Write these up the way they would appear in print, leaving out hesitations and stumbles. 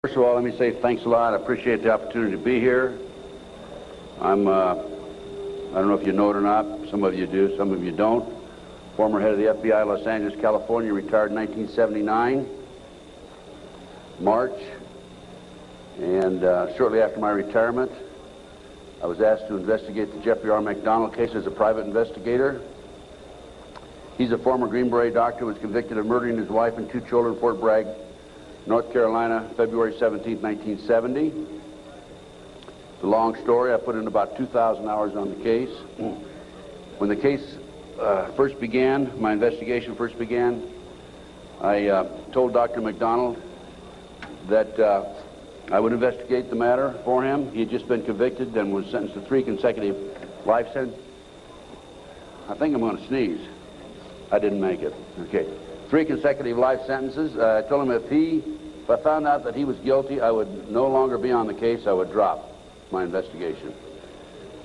First of all, let me say thanks a lot. I appreciate the opportunity to be here. I don't know if you know it or not. Some of you do, some of you don't. Former head of the FBI, Los Angeles, California, retired in 1979, March. And shortly after my retirement, I was asked to investigate the Jeffrey R. McDonald case as a private investigator. He's a former Green Beret doctor who was convicted of murdering his wife and 2 children in Fort Bragg, North Carolina, February 17, 1970. It's a long story. I put in about 2,000 hours on the case. When the case first began, my investigation first began, I told Dr. McDonald that I would investigate the matter for him. He had just been convicted and was sentenced to 3 consecutive life sentences. I think I'm going to sneeze. I didn't make it. Okay. 3 consecutive life sentences. I told him if I found out that he was guilty, I would no longer be on the case. I would drop my investigation.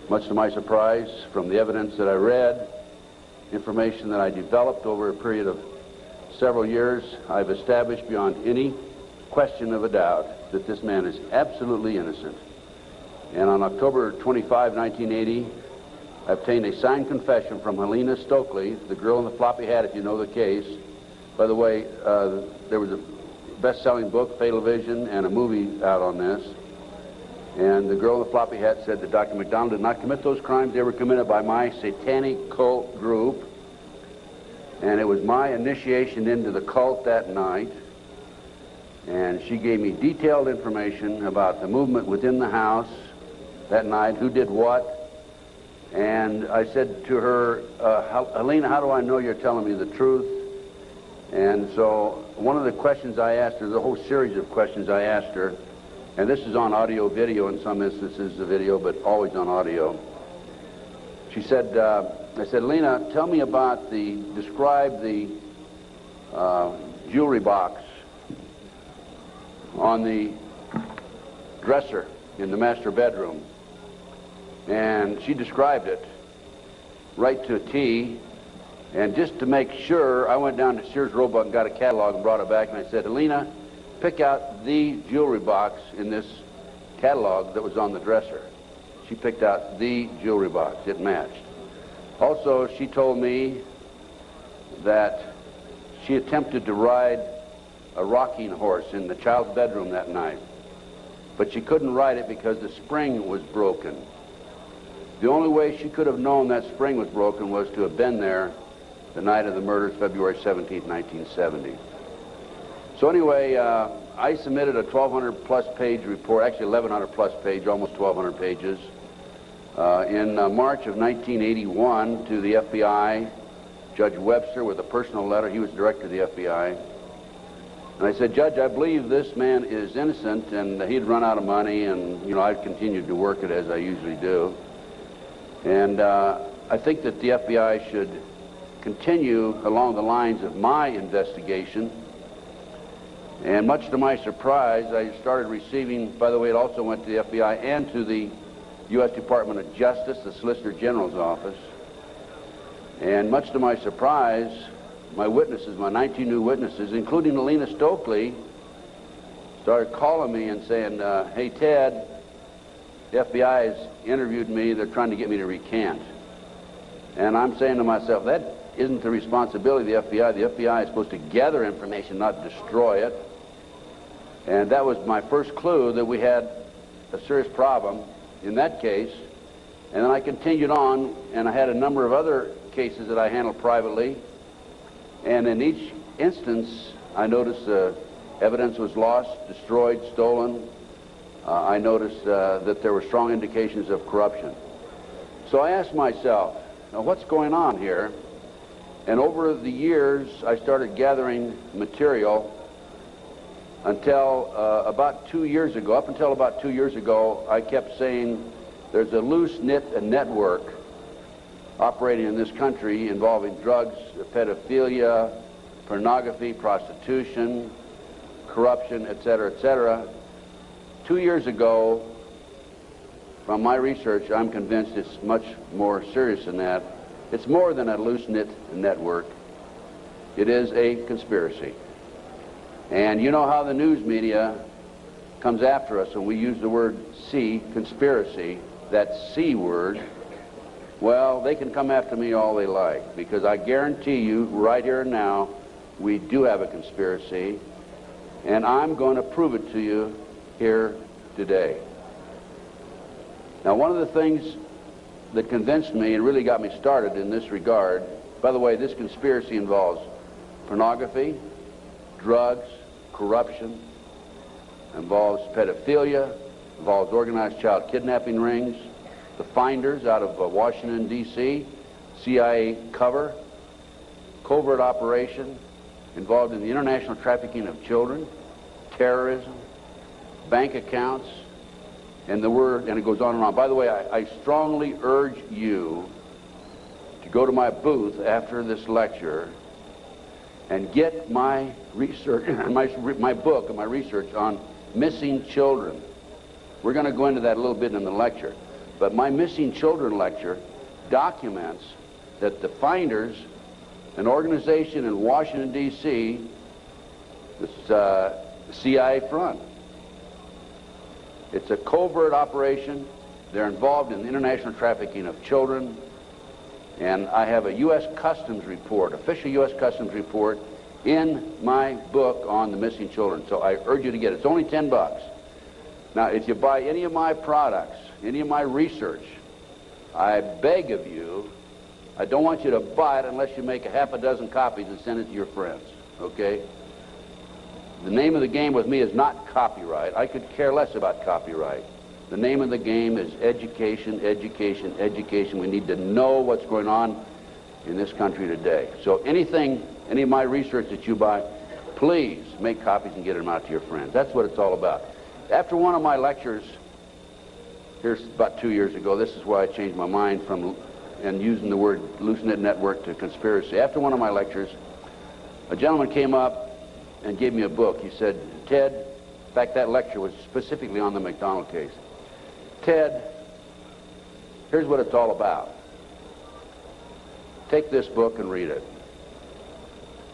Much to my surprise, from the evidence that I read, information that I developed over a period of several years, I've established beyond any question of a doubt that this man is absolutely innocent. And on October 25, 1980, I obtained a signed confession from Helena Stokely, the girl in the floppy hat, if you know the case. By the way, there was a best-selling book, Fatal Vision, and a movie out on this. And the girl in the floppy hat said that Dr. McDonald did not commit those crimes. They were committed by my satanic cult group. And it was my initiation into the cult that night. And she gave me detailed information about the movement within the house that night, who did what. And I said to her, Helena, how do I know you're telling me the truth? And so one of the questions I asked her, the whole series of questions I asked her, and this is on audio video, in some instances the video, but always on audio. She said, I said, Helena, tell me about describe the jewelry box on the dresser in the master bedroom. And she described it right to a T. And just to make sure, I went down to Sears Roebuck and got a catalog and brought it back, and I said, Helena, pick out the jewelry box in this catalog that was on the dresser. She picked out the jewelry box. It matched. Also, she told me that she attempted to ride a rocking horse in the child's bedroom that night, but she couldn't ride it because the spring was broken. The only way she could have known that spring was broken was to have been there the night of the murders, February 17, 1970. So anyway, I submitted a 1,200-plus page report, actually 1,100-plus page, almost 1,200 pages, in March of 1981 to the FBI, Judge Webster, with a personal letter. He was director of the FBI. And I said, Judge, I believe this man is innocent, and he'd run out of money, and, you know, I've continued to work it as I usually do. And I think that the FBI should continue along the lines of my investigation. And much to my surprise, I started receiving, by the way, it also went to the FBI and to the U.S. Department of Justice, the Solicitor General's office. And much to my surprise, my witnesses, my 19 new witnesses, including Helena Stokely, started calling me and saying, hey, Ted, the FBI has interviewed me. They're trying to get me to recant. And I'm saying to myself, that isn't the responsibility of the FBI. The FBI is supposed to gather information, not destroy it. And that was my first clue that we had a serious problem in that case. And then I continued on, and I had a number of other cases that I handled privately. And in each instance, I noticed evidence was lost, destroyed, stolen. I noticed that there were strong indications of corruption. So I asked myself, now what's going on here? And over the years, I started gathering material until about 2 years ago. Up until about 2 years ago, I kept saying there's a loose-knit network operating in this country involving drugs, pedophilia, pornography, prostitution, corruption, etc., etc. 2 years ago, from my research, I'm convinced it's much more serious than that. It's more than a loose-knit network. It is a conspiracy. And you know how the news media comes after us and we use the word C, conspiracy, that C word, well, they can come after me all they like, because I guarantee you right here and now we do have a conspiracy, and I'm going to prove it to you here today. Now, one of the things that convinced me and really got me started in this regard, by the way, this conspiracy involves pornography, drugs, corruption, involves pedophilia, involves organized child kidnapping rings, the Finders out of Washington, D.C., CIA cover, covert operation, involved in the international trafficking of children, terrorism, bank accounts, and the word, and it goes on and on. By the way, I strongly urge you to go to my booth after this lecture and get my research, my book and my research on missing children. We're going to go into that a little bit in the lecture. But my Missing Children lecture documents that the Finders, an organization in Washington, D.C., this CIA front. It's a covert operation. They're involved in the international trafficking of children. And I have a U.S. Customs report, official U.S. Customs report, in my book on the missing children. So I urge you to get it. It's only $10. Now, if you buy any of my products, any of my research, I beg of you, I don't want you to buy it unless you make a half a dozen copies and send it to your friends, okay? The name of the game with me is not copyright. I could care less about copyright. The name of the game is education, education, education. We need to know what's going on in this country today. So anything, any of my research that you buy, please make copies and get them out to your friends. That's what it's all about. After one of my lectures, here's about 2 years ago, this is why I changed my mind from and using the word loose-knit network to conspiracy. After one of my lectures, a gentleman came up and gave me a book. He said, Ted, in fact, that lecture was specifically on the McDonald case. Ted, here's what it's all about. Take this book and read it.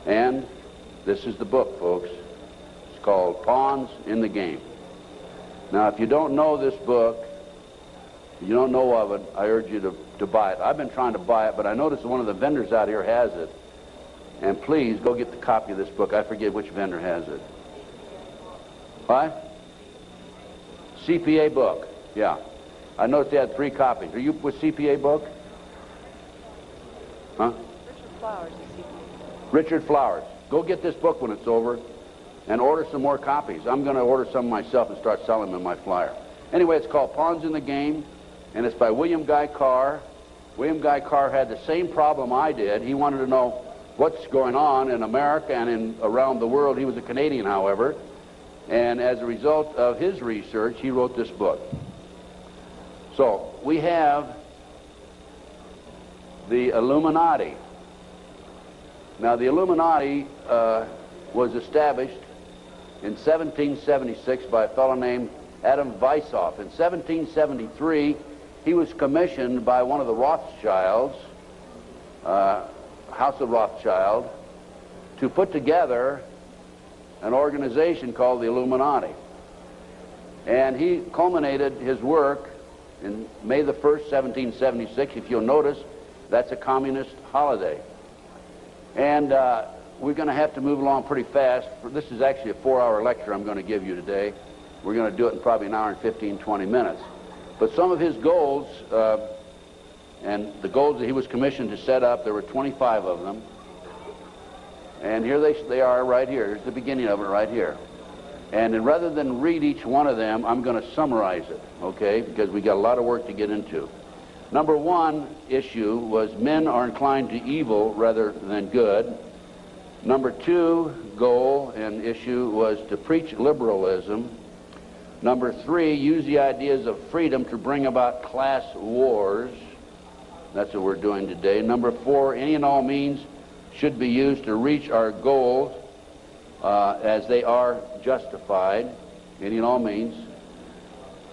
And this is the book, folks. It's called Pawns in the Game. Now, if you don't know this book, if you don't know of it, I urge you to buy it. I've been trying to buy it, but I noticed one of the vendors out here has it. And please, go get the copy of this book. I forget which vendor has it. What? CPA book. Yeah. I noticed they had 3 copies. Are you with CPA book? Huh? Richard Flowers is CPA. Richard Flowers. Go get this book when it's over and order some more copies. I'm going to order some myself and start selling them in my flyer. Anyway, it's called Pawns in the Game, and it's by William Guy Carr. William Guy Carr had the same problem I did. He wanted to know what's going on in America and around the world. He was a Canadian, however, and as a result of his research, he wrote this book. So we have the Illuminati. Now, the Illuminati was established in 1776 by a fellow named Adam Weishaupt. In 1773, he was commissioned by one of the Rothschilds, House of Rothschild, to put together an organization called the Illuminati. And he culminated his work in May the 1st, 1776. If you'll notice, that's a communist holiday. And we're going to have to move along pretty fast. This is actually a 4-hour lecture I'm going to give you today. We're going to do it in probably an hour and 15, 20 minutes. But some of his goals, and the goals that he was commissioned to set up, there were 25 of them. And here they are right here. Here's the beginning of it right here. And then rather than read each one of them, I'm going to summarize it, okay? Because we got a lot of work to get into. Number 1 issue was men are inclined to evil rather than good. Number 2 goal and issue was to preach liberalism. Number 3, use the ideas of freedom to bring about class wars. That's what we're doing today. Number 4, any and all means should be used to reach our goals as they are justified, any and all means.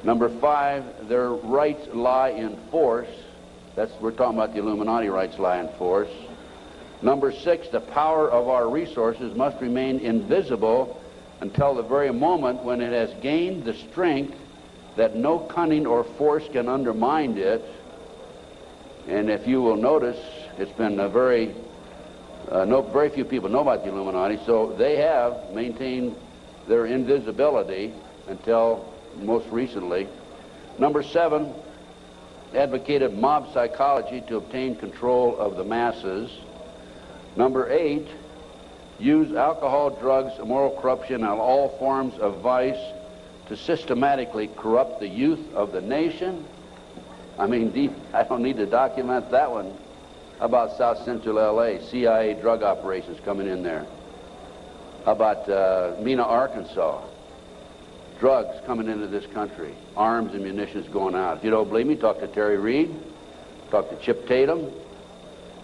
Number 5, their rights lie in force. We're talking about the Illuminati rights lie in force. Number 6, the power of our resources must remain invisible until the very moment when it has gained the strength that no cunning or force can undermine it. And if you will notice, it's been a very few people know about the Illuminati, so they have maintained their invisibility until most recently. Number 7, advocated mob psychology to obtain control of the masses. Number 8, use alcohol, drugs, moral corruption, and all forms of vice to systematically corrupt the youth of the nation. I mean, I don't need to document that one. How about South Central LA, CIA drug operations coming in there? How about Mena, Arkansas? Drugs coming into this country, arms and munitions going out. If you don't believe me, talk to Terry Reid, talk to Chip Tatum,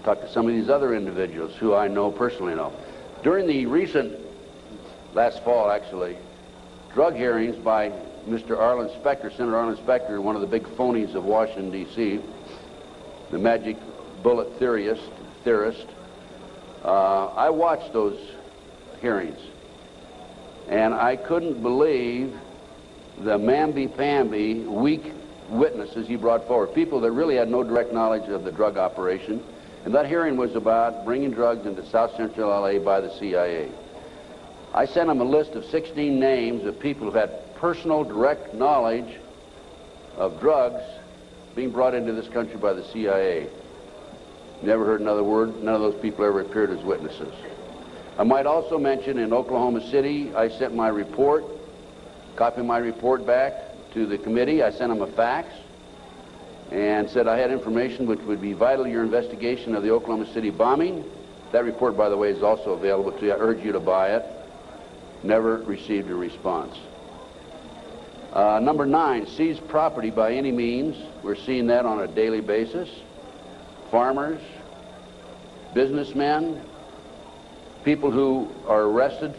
talk to some of these other individuals who I know personally know. During the recent, last fall actually, drug hearings by Mr. Arlen Specter, Senator Arlen Specter, one of the big phonies of Washington, D.C., the magic bullet theorist, I watched those hearings, and I couldn't believe the mamby-pamby, weak witnesses he brought forward, people that really had no direct knowledge of the drug operation. And that hearing was about bringing drugs into South Central LA by the CIA. I sent him a list of 16 names of people who had personal direct knowledge of drugs being brought into this country by the CIA. Never heard another word. None of those people ever appeared as witnesses. I might also mention in Oklahoma City, I sent my report, copy my report back to the committee. I sent them a fax and said I had information which would be vital to your investigation of the Oklahoma City bombing. That report, by the way, is also available to you. I urge you to buy it. Never received a response. Number 9, seize property by any means. We're seeing that on a daily basis. Farmers, businessmen, people who are arrested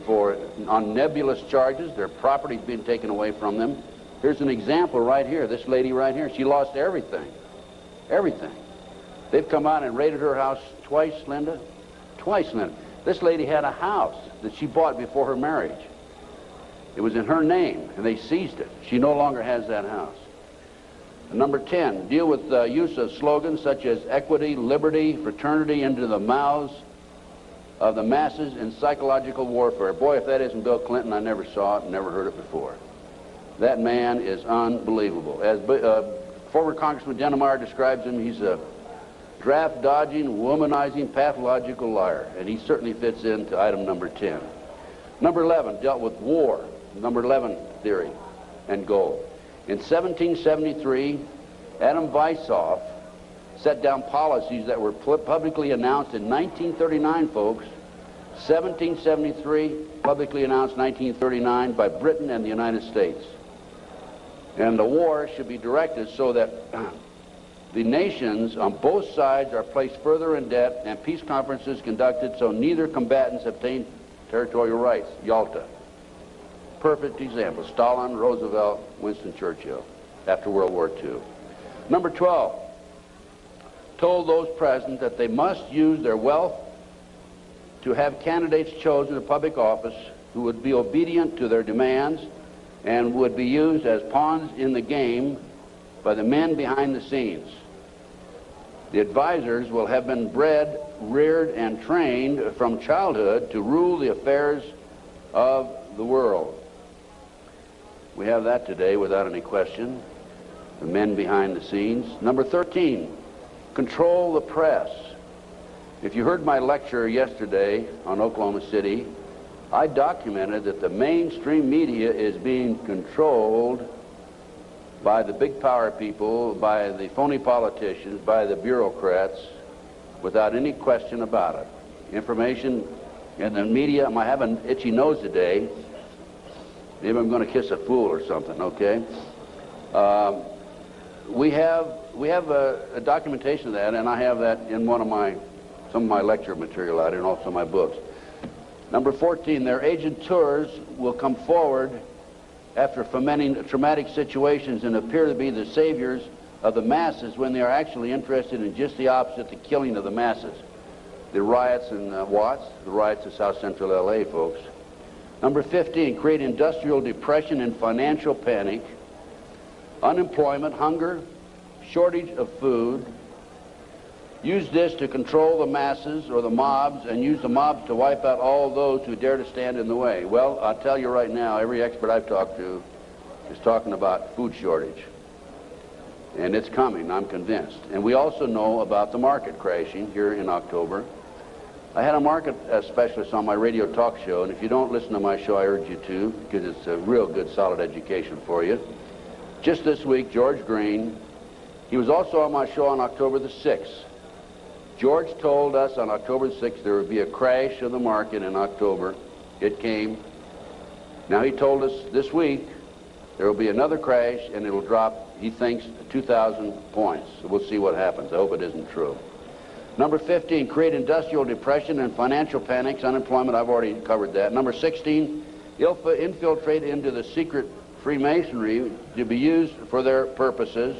on nebulous charges, their property's being taken away from them. Here's an example right here. This lady right here, she lost everything. Everything. They've come out and raided her house twice, Linda. Twice, Linda. This lady had a house that she bought before her marriage. It was in her name, and they seized it. She no longer has that house. Number 10, deal with the use of slogans such as equity, liberty, fraternity into the mouths of the masses in psychological warfare. Boy, if that isn't Bill Clinton, I never saw it, never heard it before. That man is unbelievable. As former Congressman Dennemeyer describes him, he's a draft-dodging, womanizing, pathological liar, and he certainly fits into item number 10. Number 11 dealt with war, number 11 theory and goal. In 1773, Adam Weishaupt set down policies that were publicly announced in 1939, folks. 1773, publicly announced 1939 by Britain and the United States. And the war should be directed so that the nations on both sides are placed further in debt and peace conferences conducted so neither combatants obtain territorial rights. Yalta. Perfect example. Stalin, Roosevelt, Winston Churchill after World War II. Number 12. Told those present that they must use their wealth to have candidates chosen to public office who would be obedient to their demands and would be used as pawns in the game by the men behind the scenes. The advisors will have been bred, reared, and trained from childhood to rule the affairs of the world. We have that today without any question. The men behind the scenes. Number 13, control the press. If you heard my lecture yesterday on Oklahoma City, I documented that the mainstream media is being controlled by the big power people, by the phony politicians, by the bureaucrats, without any question about it. Information in the media, I have an itchy nose today. Maybe I'm going to kiss a fool or something, okay? We have a documentation of that, and I have that in some of my lecture material out here and also my books. Number 14, their agenteurs will come forward after fomenting traumatic situations and appear to be the saviors of the masses when they are actually interested in just the opposite, the killing of the masses. The riots in Watts, the riots in South Central LA, folks. Number 15, create industrial depression and financial panic, unemployment, hunger, shortage of food. Use this to control the masses or the mobs, and use the mobs to wipe out all those who dare to stand in the way. Well, I'll tell you right now, every expert I've talked to is talking about food shortage. And it's coming, I'm convinced. And we also know about the market crashing here in October. I had a market specialist on my radio talk show, and if you don't listen to my show, I urge you to, because it's a real good, solid education for you. Just this week, George Green, he was also on my show on October the 6th. George told us on October the 6th there would be a crash of the market in October. It came. Now he told us this week there will be another crash, and it'll drop, he thinks, 2,000 points. So we'll see what happens. I hope it isn't true. Number 15, create industrial depression and financial panics, unemployment. I've already covered that. Number 16, infiltrate into the secret Freemasonry to be used for their purposes.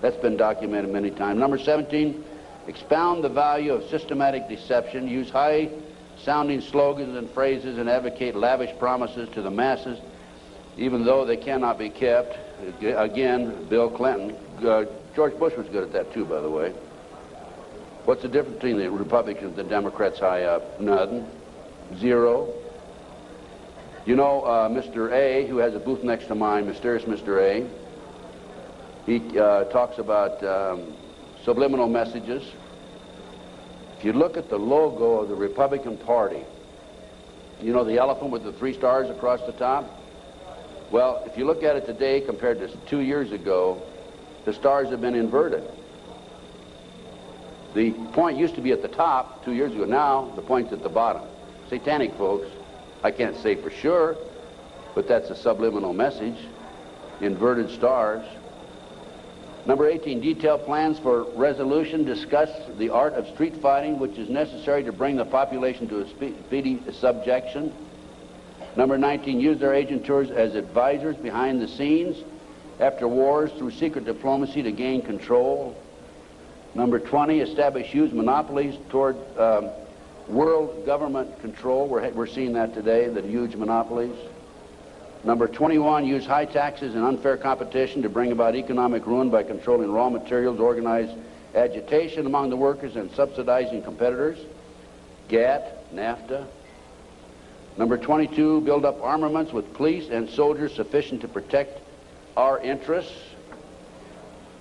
That's been documented many times. Number 17, expound the value of systematic deception. Use high-sounding slogans and phrases and advocate lavish promises to the masses, even though they cannot be kept. Again, Bill Clinton. George Bush was good at that too, by the way. What's the difference between the Republicans and the Democrats high up? Nothing. Zero. You know, Mr. A, who has a booth next to mine, mysterious Mr. A, he talks about subliminal messages. If you look at the logo of the Republican Party, you know the elephant with the 3 stars across the top? Well, if you look at it today compared to 2 years ago, the stars have been inverted. The point used to be at the top 2 years ago. Now, the point's at the bottom. Satanic, folks. I can't say for sure, but that's a subliminal message. Inverted stars. Number 18, detail plans for resolution. Discuss the art of street fighting, which is necessary to bring the population to a speedy subjection. Number 19, use their agentures as advisors behind the scenes after wars through secret diplomacy to gain control. Number 20, establish huge monopolies toward world government control. We're seeing that today, the huge monopolies. Number 21, use high taxes and unfair competition to bring about economic ruin by controlling raw materials, organize agitation among the workers, and subsidizing competitors. GATT, NAFTA. Number 22, build up armaments with police and soldiers sufficient to protect our interests.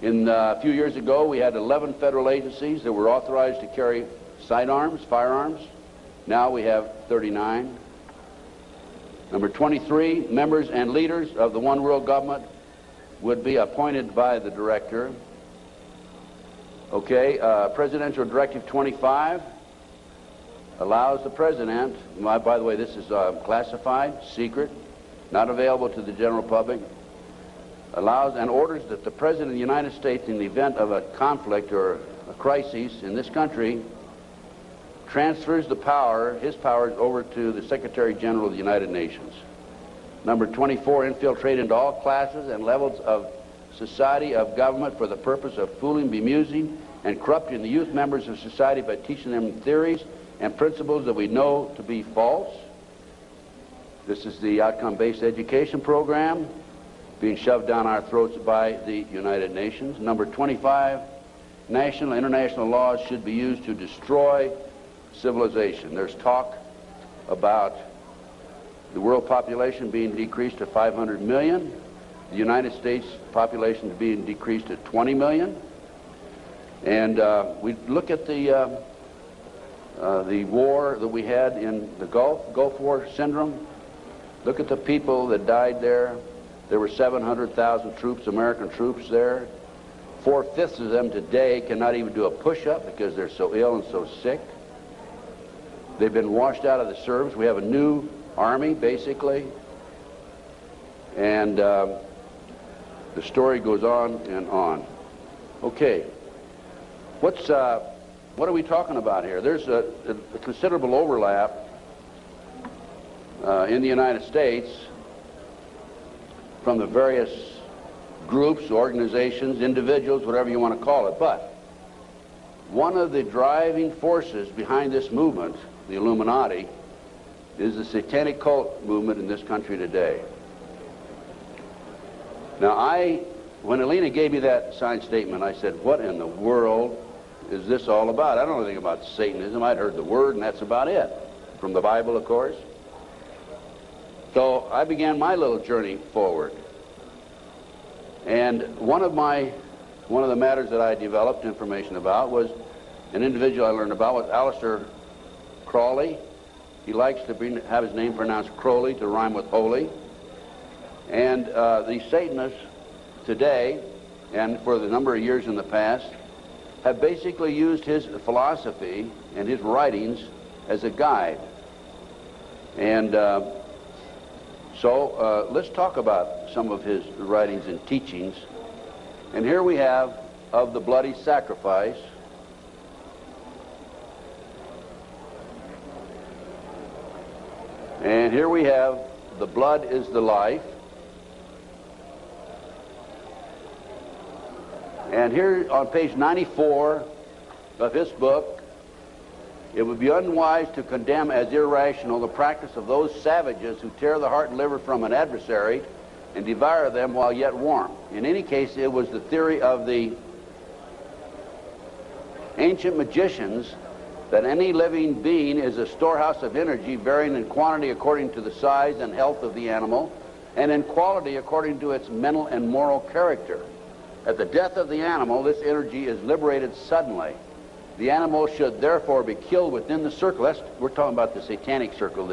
A few years ago, we had 11 federal agencies that were authorized to carry sidearms, firearms. Now we have 39. Number 23, members and leaders of the one world government would be appointed by the director. Okay, Presidential Directive 25 allows the president, by the way, this is classified, secret, not available to the general public, allows and orders that the President of the United States, in the event of a conflict or a crisis in this country, transfers the power, his powers, over to the Secretary General of the United Nations. Number 24, infiltrate into all classes and levels of society, of government, for the purpose of fooling, bemusing, and corrupting the youth members of society by teaching them theories and principles that we know to be false. This is the outcome-based education program being shoved down our throats by the United Nations. Number 25, national and international laws should be used to destroy civilization. There's talk about the world population being decreased to 500 million, the United States population being decreased to 20 million. And we look at the war that we had in the Gulf War syndrome. Look at the people that died there. There were 700,000 troops, American troops there. 4/5 of them today cannot even do a push-up because they're so ill and so sick. They've been washed out of the service. We have a new army, basically. And the story goes on and on. Okay. What are we talking about here? There's a considerable overlap in the United States from the various groups, organizations, individuals, whatever you want to call it. But one of the driving forces behind this movement, the Illuminati, is the satanic cult movement in this country today. Now, when Alina gave me that signed statement, I said, what in the world is this all about? I don't know anything about Satanism. I'd heard the word, and that's about it. From the Bible, of course. So I began my little journey forward. And one of the matters that I developed information about was an individual I learned about was Aleister Crowley. He likes to have his name pronounced Crowley to rhyme with holy. And the Satanists today, and for the number of years in the past, have basically used his philosophy and his writings as a guide. And so let's talk about some of his writings and teachings. And here we have Of the Bloody Sacrifice. And here we have The Blood is the Life. And here on page 94 of his book, it would be unwise to condemn as irrational the practice of those savages who tear the heart and liver from an adversary and devour them while yet warm. In any case, it was the theory of the ancient magicians that any living being is a storehouse of energy varying in quantity according to the size and health of the animal, and in quality according to its mental and moral character. At the death of the animal, this energy is liberated suddenly. The animal should therefore be killed within the circle. We're talking about the satanic circle,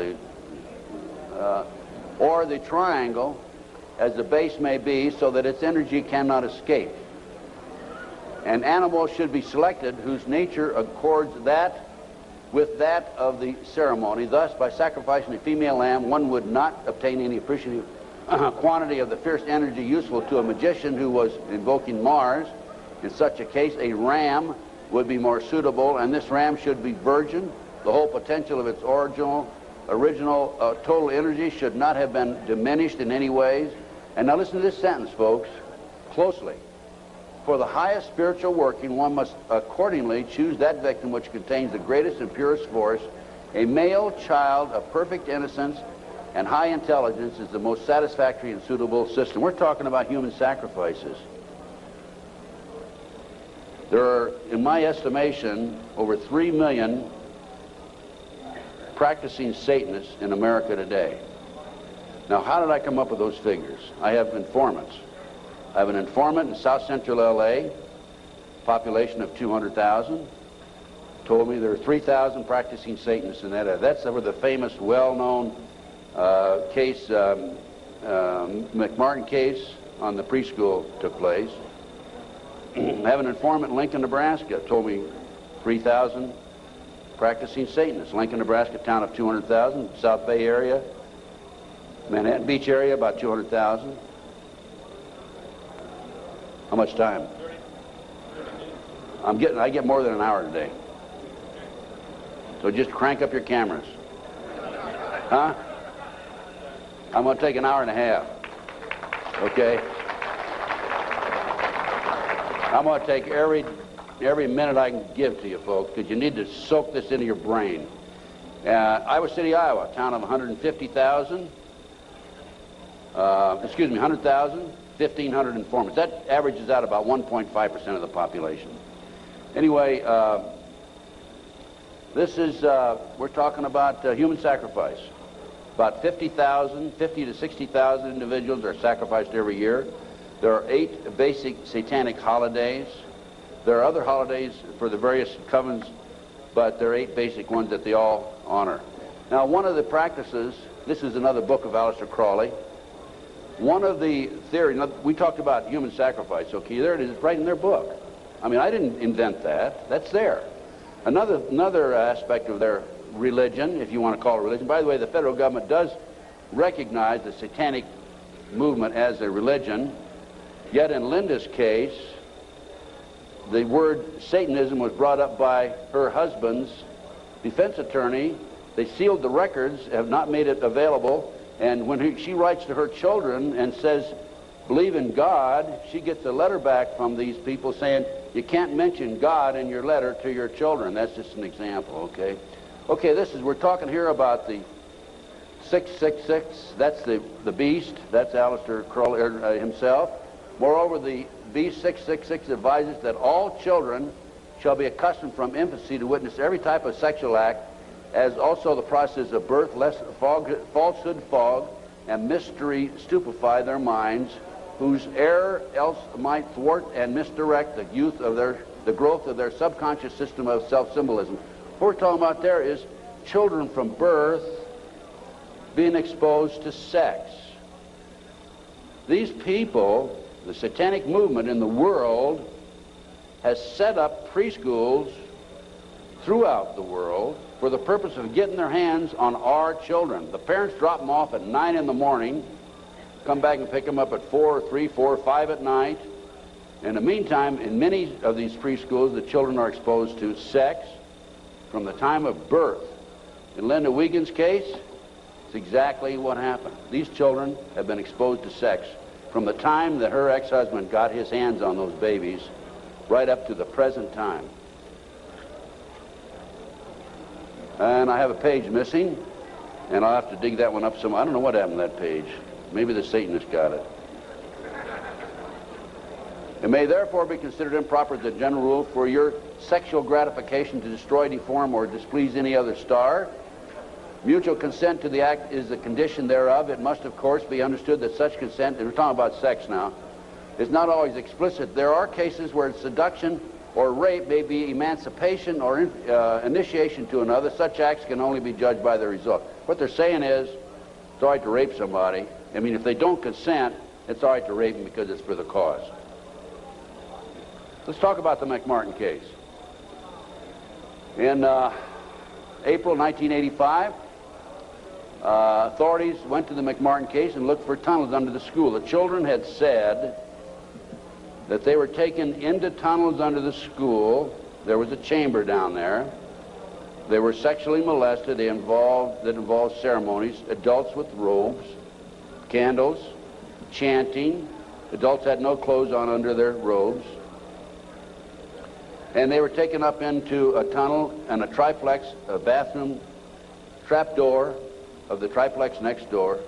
or the triangle, as the base may be, so that its energy cannot escape. An animal should be selected whose nature accords that with that of the ceremony. Thus, by sacrificing a female lamb, one would not obtain any appreciative quantity of the fierce energy useful to a magician who was invoking Mars. In such a case, a ram would be more suitable, and this ram should be virgin. The whole potential of its original total energy should not have been diminished in any ways. And now listen to this sentence, folks, closely. For the highest spiritual working, one must accordingly choose that victim which contains the greatest and purest force. A male child of perfect innocence and high intelligence is the most satisfactory and suitable system. We're talking about human sacrifices. There are, in my estimation, over 3 million practicing Satanists in America today. Now, how did I come up with those figures? I have informants. I have an informant in South Central LA, population of 200,000, told me there are 3,000 practicing Satanists in that area. That's where the famous, well-known case, McMartin case on the preschool took place. I have an informant in Lincoln, Nebraska, told me 3,000 practicing Satanists. Lincoln, Nebraska, town of 200,000, South Bay area, Manhattan Beach area, about 200,000. How much time? I get more than an hour today. So just crank up your cameras. Huh? I'm going to take an hour and a half. Okay? I'm going to take every minute I can give to you folks, because you need to soak this into your brain. Iowa City, Iowa, town of 150,000. 100,000, 1,500 informants. That averages out about 1.5% of the population. Anyway, this is, we're talking about human sacrifice. About 50 to 60,000 individuals are sacrificed every year. There are 8 basic satanic holidays. There are other holidays for the various covens, but there are 8 basic ones that they all honor. Now, one of the practices, this is another book of Aleister Crowley. One of the theories, we talked about human sacrifice, okay, there it is, right in their book. I mean, I didn't invent that. That's there. Another aspect of their religion, if you want to call it religion, by the way, the federal government does recognize the satanic movement as a religion, yet in Linda's case, the word Satanism was brought up by her husband's defense attorney. They sealed the records, have not made it available, and when she writes to her children and says, believe in God, she gets a letter back from these people saying, you can't mention God in your letter to your children. That's just an example, okay? Okay, we're talking here about the 666, that's the beast, that's Aleister Crowley himself. Moreover, the beast 666 advises that all children shall be accustomed from infancy to witness every type of sexual act, as also the process of birth, lest falsehood fog and mystery stupefy their minds, whose error else might thwart and misdirect the growth of their subconscious system of self-symbolism. What we're talking about there is children from birth being exposed to sex. These people, the satanic movement in the world, has set up preschools throughout the world for the purpose of getting their hands on our children. The parents drop them off at 9 in the morning, come back and pick them up at 4, 3, 4, 5 at night. In the meantime, in many of these preschools, the children are exposed to sex from the time of birth. In Linda Wiegand's case, it's exactly what happened. These children have been exposed to sex from the time that her ex-husband got his hands on those babies right up to the present time. And I have a page missing, and I'll have to dig that one up some. I don't know what happened to that page. Maybe the Satanist got it. It may therefore be considered improper as a general rule for your sexual gratification to destroy, deform, or displease any other star. Mutual consent to the act is the condition thereof. It must, of course, be understood that such consent, and we're talking about sex now, is not always explicit. There are cases where seduction or rape may be emancipation or initiation to another. Such acts can only be judged by the result. What they're saying is, it's all right to rape somebody. I mean, if they don't consent, it's all right to rape them because it's for the cause. Let's talk about the McMartin case. In April 1985, authorities went to the McMartin case and looked for tunnels under the school. The children had said that they were taken into tunnels under the school. There was a chamber down there. They were sexually molested. That involved ceremonies, adults with robes, candles, chanting. Adults had no clothes on under their robes. And they were taken up into a tunnel and a triplex, a bathroom trapdoor of the triplex next door.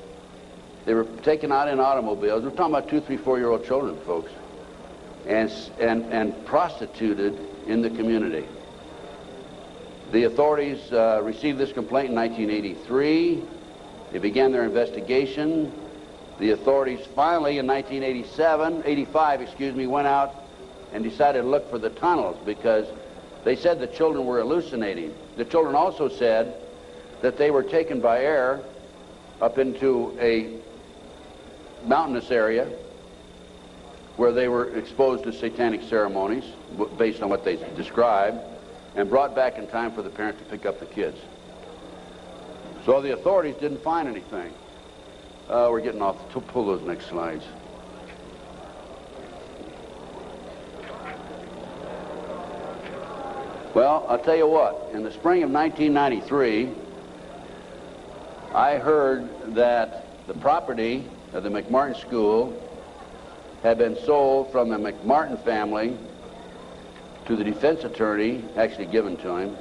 They were taken out in automobiles. We're talking about 2, 3, 4-year-old children, folks, and prostituted in the community. The authorities received this complaint in 1983. They began their investigation. The authorities finally, in 1985, went out and decided to look for the tunnels because they said the children were hallucinating. The children also said that they were taken by air up into a mountainous area where they were exposed to satanic ceremonies based on what they described, and brought back in time for the parents to pick up the kids. So the authorities didn't find anything. We're getting off. Pull those next slides. Well, I'll tell you what. In the spring of 1993, I heard that the property of the McMartin School had been sold from the McMartin family to the defense attorney, actually given to him.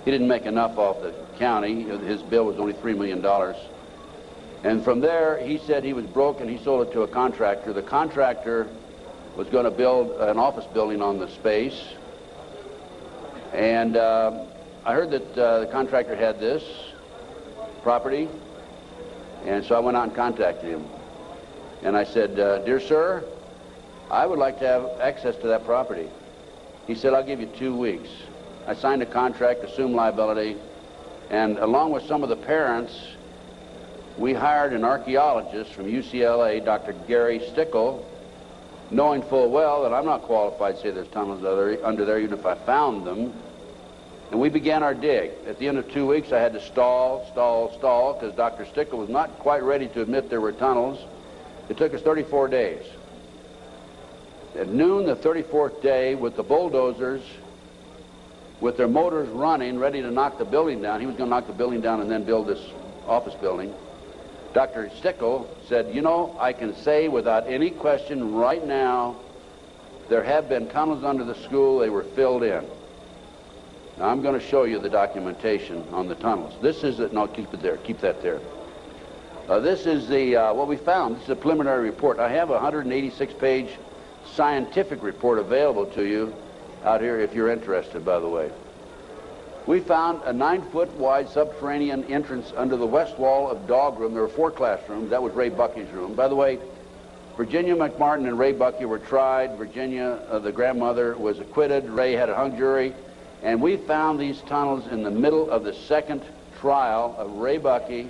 He didn't make enough off the county. His bill was only $3 million. And from there, he said he was broke and he sold it to a contractor. The contractor was going to build an office building on the space. And I heard that the contractor had this property, and so I went out and contacted him. And I said, dear sir, I would like to have access to that property. He said, I'll give you 2 weeks. I signed a contract, assumed liability, and along with some of the parents, we hired an archaeologist from UCLA, Dr. Gary Stickle, knowing full well that I'm not qualified to say there's tunnels under there, even if I found them. And we began our dig. At the end of 2 weeks, I had to stall, because Dr. Stickle was not quite ready to admit there were tunnels. It took us 34 days. At noon the 34th day, with the bulldozers, with their motors running, ready to knock the building down, he was going to knock the building down and then build this office building. Dr. Stickle said, you know, I can say without any question right now, there have been tunnels under the school. They were filled in. Now, I'm going to show you the documentation on the tunnels. This is it. No, keep it there. Keep that there. This is the what we found. This is a preliminary report. I have a 186-page scientific report available to you out here if you're interested, by the way. We found a 9-foot wide subterranean entrance under the west wall of dog room. There were 4 classrooms. That was Ray Bucky's room. By the way, Virginia McMartin and Ray Bucky were tried. Virginia, the grandmother, was acquitted. Ray had a hung jury. And we found these tunnels in the middle of the second trial of Ray Bucky.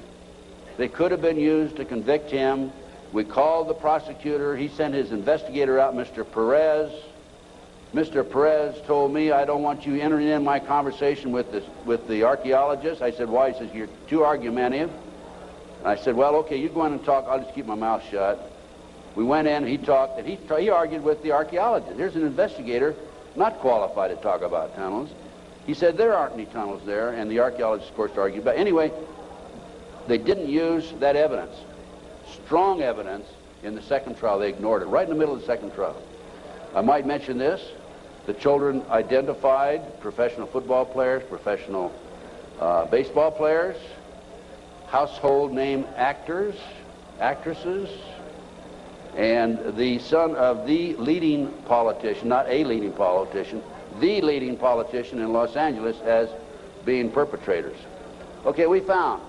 They could have been used to convict him. We called the prosecutor. He sent his investigator out, Mr. Perez. Mr. Perez told me, I don't want you entering in my conversation with the archaeologist. I said, why? He says, you're too argumentative. And I said, well, okay, you go in and talk. I'll just keep my mouth shut. We went in, he talked, and he argued with the archaeologist. Here's an investigator not qualified to talk about tunnels. He said, there aren't any tunnels there, and the archaeologist, of course, argued. But anyway, they didn't use that evidence, strong evidence, in the second trial. They ignored it, right in the middle of the second trial. I might mention this. The children identified professional football players, professional baseball players, household name actors, actresses, and the son of the leading politician, not a leading politician, the leading politician in Los Angeles as being perpetrators. Okay, we found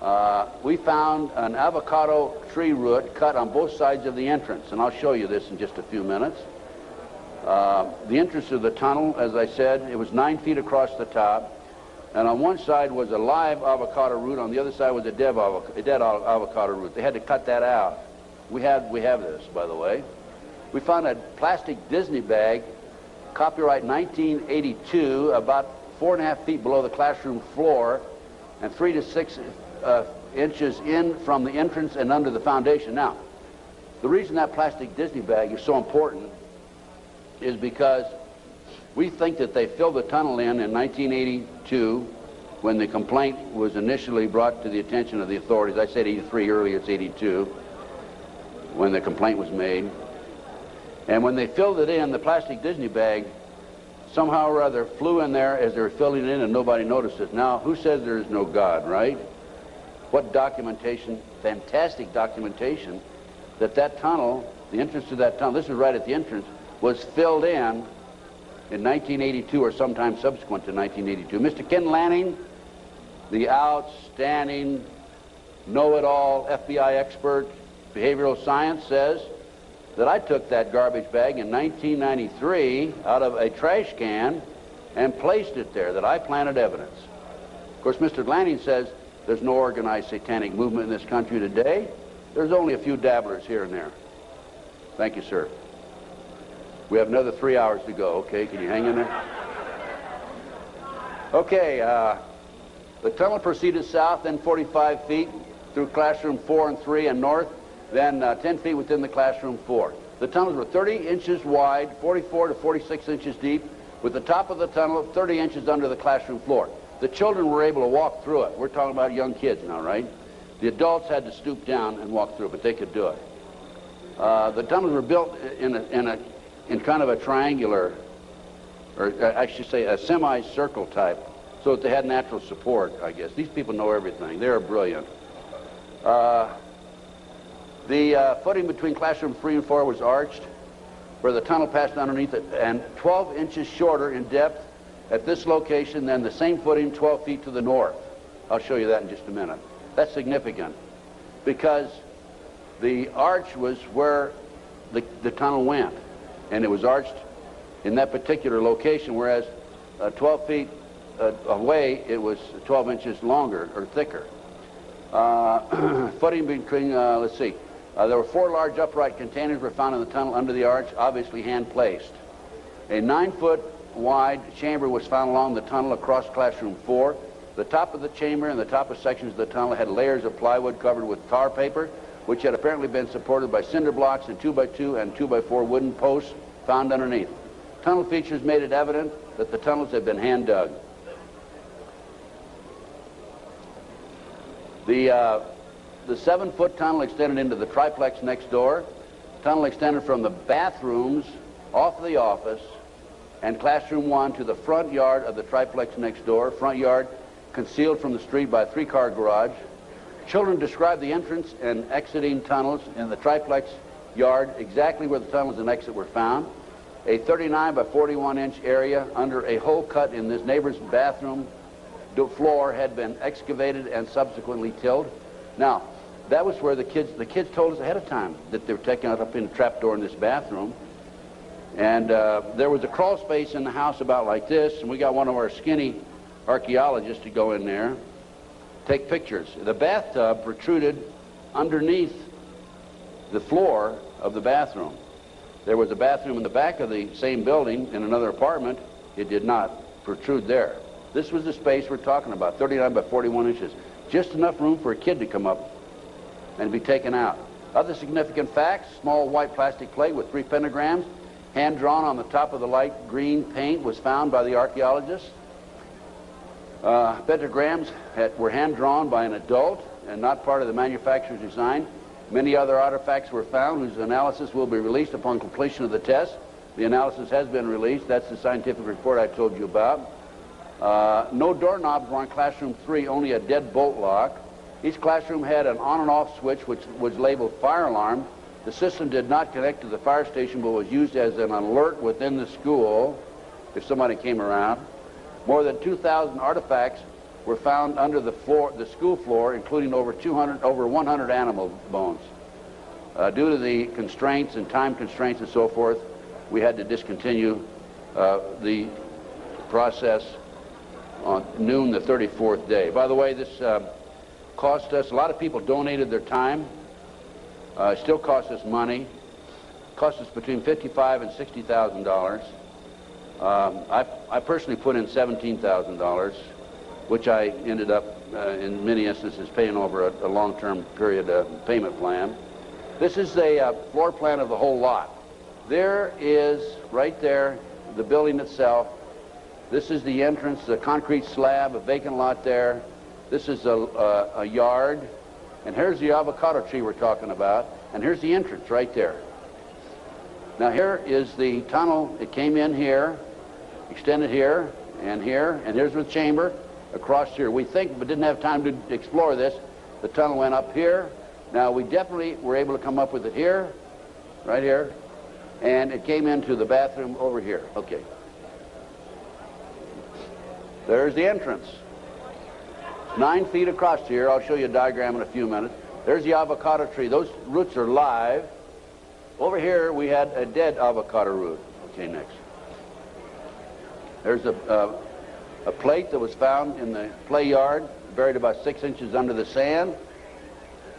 an avocado tree root cut on both sides of the entrance, and I'll show you this in just a few minutes. The entrance of the tunnel, as I said, it was 9 feet across the top, and on one side was a live avocado root, on the other side was a dead avocado root. They had to cut that out. We have this, by the way. We found a plastic Disney bag, copyright 1982, about 4.5 feet below the classroom floor, and 3 to 6 inches in from the entrance and under the foundation. Now, the reason that plastic Disney bag is so important is because we think that they filled the tunnel in 1982 when the complaint was initially brought to the attention of the authorities. I said 83 earlier, it's 82 when the complaint was made. And when they filled it in, the plastic Disney bag somehow or other flew in there as they were filling it in and nobody noticed it. Now, who says there is no God, right? What documentation, fantastic documentation, that tunnel, the entrance to that tunnel, this is right at the entrance, was filled in 1982 or sometime subsequent to 1982. Mr. Ken Lanning, the outstanding, know-it-all FBI expert, behavioral science, says that I took that garbage bag in 1993 out of a trash can and placed it there, that I planted evidence. Of course, Mr. Lanning says there's no organized satanic movement in this country today. There's only a few dabblers here and there. Thank you, sir. We have another 3 hours to go. Okay, can you hang in there? Okay, the tunnel proceeded south, then 45 feet through classroom 4 and 3 and north, then 10 feet within the classroom 4. The tunnels were 30 inches wide, 44 to 46 inches deep, with the top of the tunnel 30 inches under the classroom floor. The children were able to walk through it. We're talking about young kids now, right? The adults had to stoop down and walk through it, but they could do it. The tunnels were built in kind of a triangular, or I should say a semicircle type, so that they had natural support, I guess. These people know everything. They are brilliant. The footing between classroom 3 and 4 was arched, where the tunnel passed underneath it, and 12 inches shorter in depth at this location than the same footing 12 feet to the north. I'll show you that in just a minute. That's significant, because the arch was where the tunnel went, and it was arched in that particular location, whereas 12 feet away, it was 12 inches longer or thicker. Footing between, let's see, there were 4 large upright containers were found in the tunnel under the arch, obviously hand-placed. A 9-foot wide chamber was found along the tunnel across classroom 4. The top of the chamber and the top of sections of the tunnel had layers of plywood covered with tar paper, which had apparently been supported by cinder blocks and 2x2 and 2x4 wooden posts found underneath. Tunnel features made it evident that the tunnels had been hand-dug. The 7-foot tunnel extended into the triplex next door. Tunnel extended from the bathrooms off the office and classroom 1 to the front yard of the triplex next door. Front yard concealed from the street by a 3-car garage. Children described the entrance and exiting tunnels in the triplex yard exactly where the tunnels and exit were found. A 39 by 41 inch area under a hole cut in this neighbor's bathroom floor had been excavated and subsequently tilled. Now, that was where the kids told us ahead of time that they were taking it up in a trapdoor in this bathroom. And there was a crawl space in the house about like this, and we got one of our skinny archaeologists to go in there, take pictures. The bathtub protruded underneath the floor of the bathroom. There was a bathroom in the back of the same building in another apartment. It did not protrude there. This was the space we're talking about, 39 by 41 inches. Just enough room for a kid to come up and be taken out. Other significant facts: small white plastic plate with 3 pentagrams, hand-drawn on the top of the light green paint, was found by the archaeologists. Pentagrams were hand-drawn by an adult and not part of the manufacturer's design. Many other artifacts were found whose analysis will be released upon completion of the test. The analysis has been released. That's the scientific report I told you about. No doorknobs were on classroom 3, only a dead bolt lock. Each classroom had an on and off switch which was labeled fire alarm. The system did not connect to the fire station but was used as an alert within the school if somebody came around. More than 2,000 artifacts were found under the school floor, including over 100 animal bones. Due to the constraints and time constraints and so forth, we had to discontinue the process on noon the 34th day. By the way, this cost us, a lot of people donated their time. It still costs us money. It cost us between $55,000 and $60,000. I personally put in $17,000, which I ended up, in many instances, paying over a long-term period payment plan. This is a floor plan of the whole lot. There is, right there, the building itself. This is the entrance, the concrete slab, a vacant lot there. This is a yard. And here's the avocado tree we're talking about. And here's the entrance right there. Now here is the tunnel. It came in here, extended here, and here's the chamber across here. We think, but didn't have time to explore this, the tunnel went up here. Now we definitely were able to come up with it here, right here, and it came into the bathroom over here. Okay. There's the entrance. 9 feet across here. I'll show you a diagram in a few minutes. There's the avocado tree. Those roots are live. Over here we had a dead avocado root. Okay, next. There's a plate that was found in the play yard, buried about 6 inches under the sand,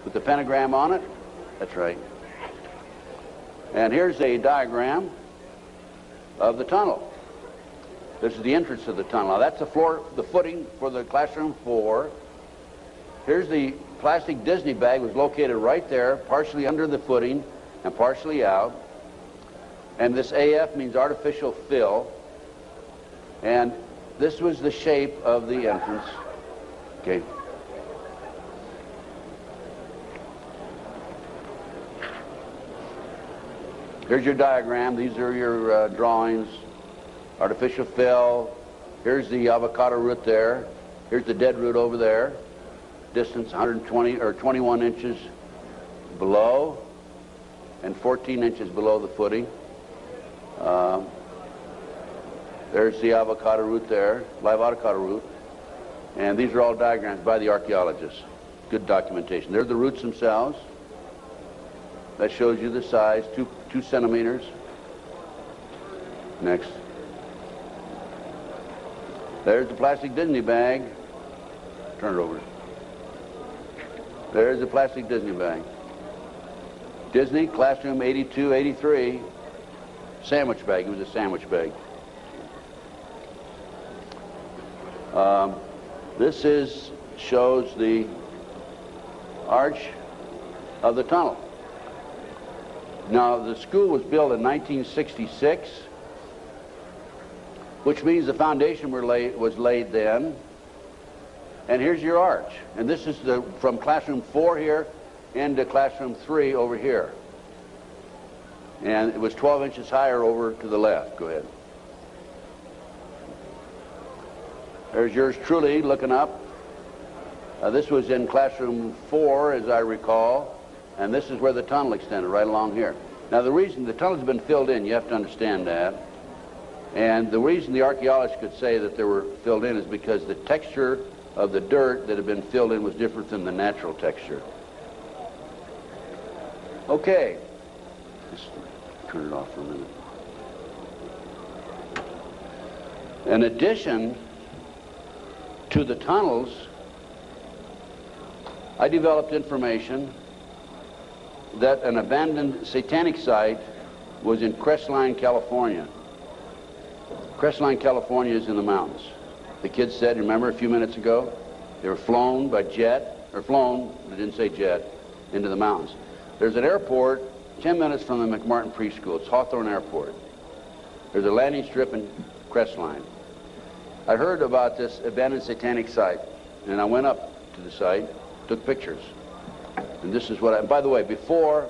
with the pentagram on it. That's right. And here's a diagram of the tunnel. This is the entrance to the tunnel. Now that's the floor, the footing for the classroom 4. Here's the plastic Disney bag, was located right there, partially under the footing and partially out. And this AF means artificial fill. And this was the shape of the entrance. Okay. Here's your diagram. These are your drawings. Artificial fill. Here's the avocado root there. Here's the dead root over there. Distance 120 or 21 inches below and 14 inches below the footing. There's the avocado root there, live avocado root. And these are all diagrams by the archaeologists. Good documentation. There's the roots themselves. That shows you the size, 2 centimeters. Next. There's the plastic Disney bag. Turn it over. There's the plastic Disney bag. Disney, classroom 82, 83. Sandwich bag. It was a sandwich bag. This shows the arch of the tunnel. Now, the school was built in 1966, which means the foundation was laid then. And here's your arch. And this is from classroom 4 here into classroom 3 over here. And it was 12 inches higher over to the left. Go ahead. There's yours truly looking up. This was in classroom 4, as I recall, and this is where the tunnel extended, right along here. Now, the reason the tunnels have been filled in, you have to understand that, and the reason the archaeologists could say that they were filled in is because the texture of the dirt that had been filled in was different than the natural texture. Okay. Just turn it off for a minute. In addition to the tunnels, I developed information that an abandoned satanic site was in Crestline, California. Crestline, California is in the mountains. The kids said, remember a few minutes ago, they were flown by jet, or flown, they didn't say jet, into the mountains. There's an airport 10 minutes from the McMartin preschool. It's Hawthorne Airport. There's a landing strip in Crestline. I heard about this abandoned satanic site, and I went up to the site, took pictures. And this is what I, by the way, before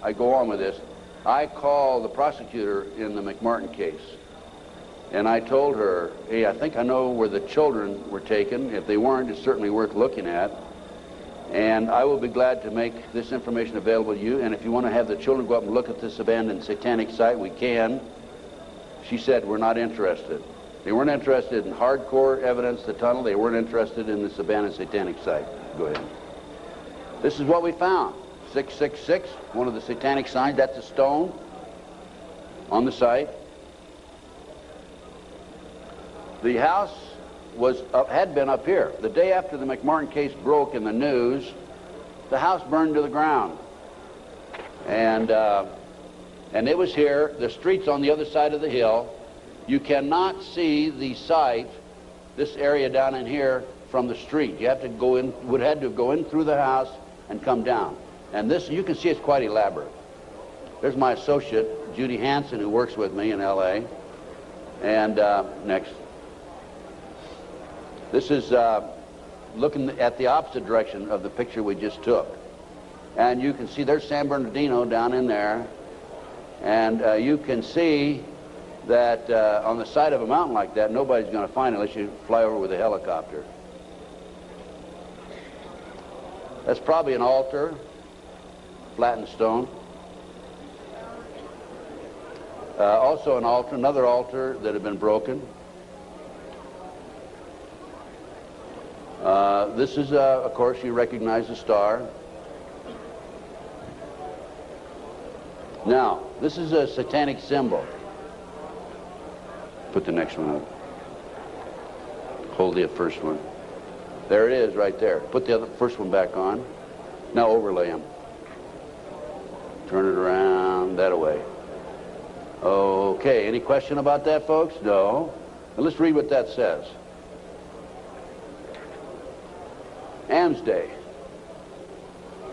I go on with this, I called the prosecutor in the McMartin case. And I told her, hey, I think I know where the children were taken. If they weren't, it's certainly worth looking at. And I will be glad to make this information available to you. And if you want to have the children go up and look at this abandoned satanic site, we can. She said, we're not interested. They weren't interested in hardcore evidence, the tunnel. They weren't interested in this abandoned satanic site. Go ahead. This is what we found. 666, one of the satanic signs. That's a stone on the site. The house had been up here. The day after the McMartin case broke in the news, the house burned to the ground. And it was here. The street's on the other side of the hill. You cannot see the site, this area down in here, from the street. You have to go in, would have to go in through the house and come down. And this, you can see it's quite elaborate. There's my associate, Judy Hansen, who works with me in L.A. And next. This is looking at the opposite direction of the picture we just took. And you can see there's San Bernardino down in there. And you can see that on the side of a mountain like that, nobody's going to find it unless you fly over with a helicopter. That's probably an altar, flattened stone. Also an altar, another altar that had been broken. This is, of course, you recognize the star. Now, this is a satanic symbol. Put the next one up. Hold the first one. There it is right there. Put the first one back on. Now overlay them. Turn it around that way. Okay, any question about that, folks? No. Now let's read what that says.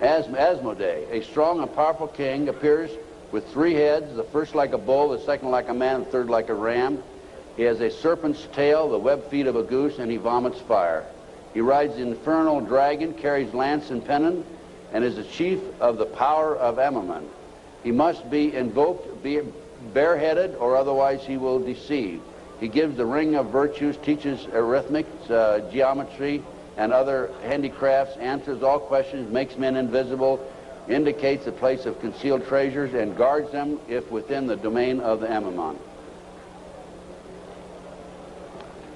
Asmodee, a strong and powerful king, appears with 3 heads, the first like a bull, the second like a man, the third like a ram. He has a serpent's tail, the webbed feet of a goose, and he vomits fire. He rides the infernal dragon, carries lance and pennon, and is the chief of the power of Amaman. He must be invoked, be bareheaded, or otherwise he will deceive. He gives the ring of virtues, teaches arithmetic, geometry, and other handicrafts, answers all questions, makes men invisible, indicates the place of concealed treasures, and guards them if within the domain of the Amaman.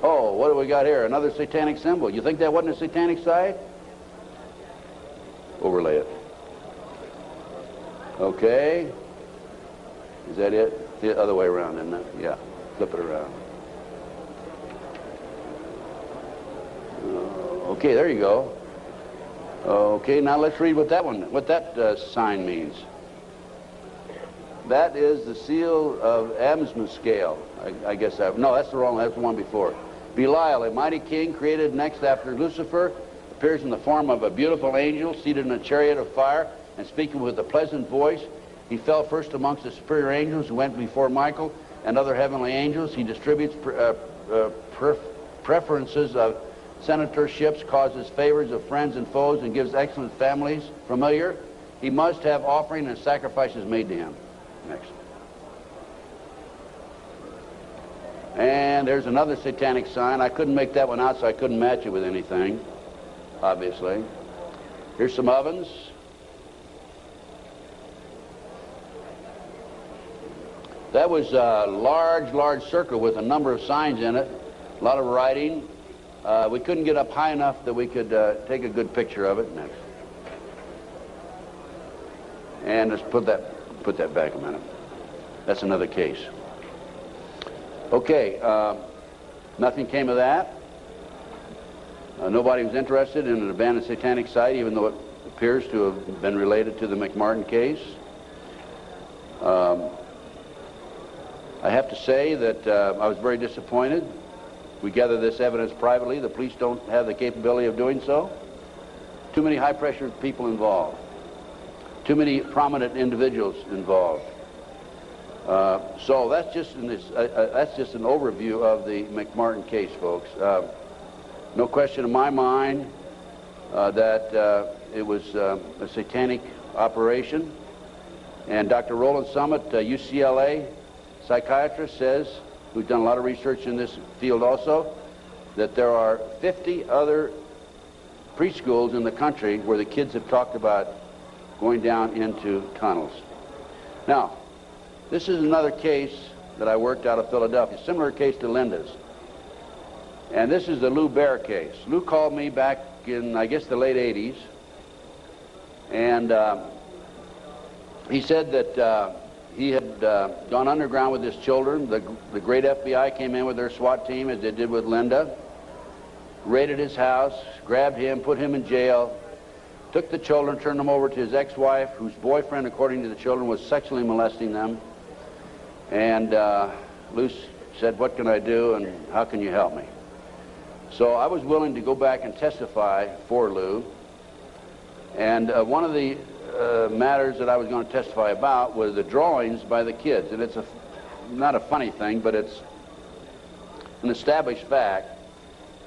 Oh, what do we got here? Another satanic symbol. You think that wasn't a satanic site? Overlay it. Okay. Is that it? The other way around, isn't it? Yeah. Flip it around. Okay, there you go. Okay, now let's read what that sign means. That is the seal of Amsman scale. I guess no, that's the wrong. That's the one before. Belial, a mighty king created next after Lucifer, appears in the form of a beautiful angel seated in a chariot of fire and speaking with a pleasant voice. He fell first amongst the superior angels who went before Michael and other heavenly angels. He distributes preferences of senatorships, causes favors of friends and foes, and gives excellent families. Familiar. He must have offering and sacrifices made to him. Next. And there's another satanic sign. I couldn't make that one out, so I couldn't match it with anything. obviously. Here's some ovens. That was a large circle with a number of signs in it, a lot of writing. We couldn't get up high enough that we could take a good picture of it. And let's put that back a minute. That's another case. Okay, nothing came of that. Nobody was interested in an abandoned satanic site, even though it appears to have been related to the McMartin case. I have to say that I was very disappointed. We gathered this evidence privately. The police don't have the capability of doing so. Too many high-pressure people involved. Too many prominent individuals involved. So that's just an overview of the McMartin case, folks. No question in my mind that it was a satanic operation. And Dr. Roland Summit, UCLA psychiatrist, says, who's done a lot of research in this field also, that there are 50 other preschools in the country where the kids have talked about going down into tunnels. Now, this is another case that I worked out of Philadelphia, similar case to Linda's. And this is the Lou Bear case. Lou called me back in, I guess, the late 80s. And he said that he had gone underground with his children. The great FBI came in with their SWAT team, as they did with Linda, raided his house, grabbed him, put him in jail, took the children, turned them over to his ex-wife, whose boyfriend, according to the children, was sexually molesting them. And Lou said, "What can I do, and how can you help me?" So I was willing to go back and testify for Lou. And one of the matters that I was going to testify about was the drawings by the kids. And it's not a funny thing, but it's an established fact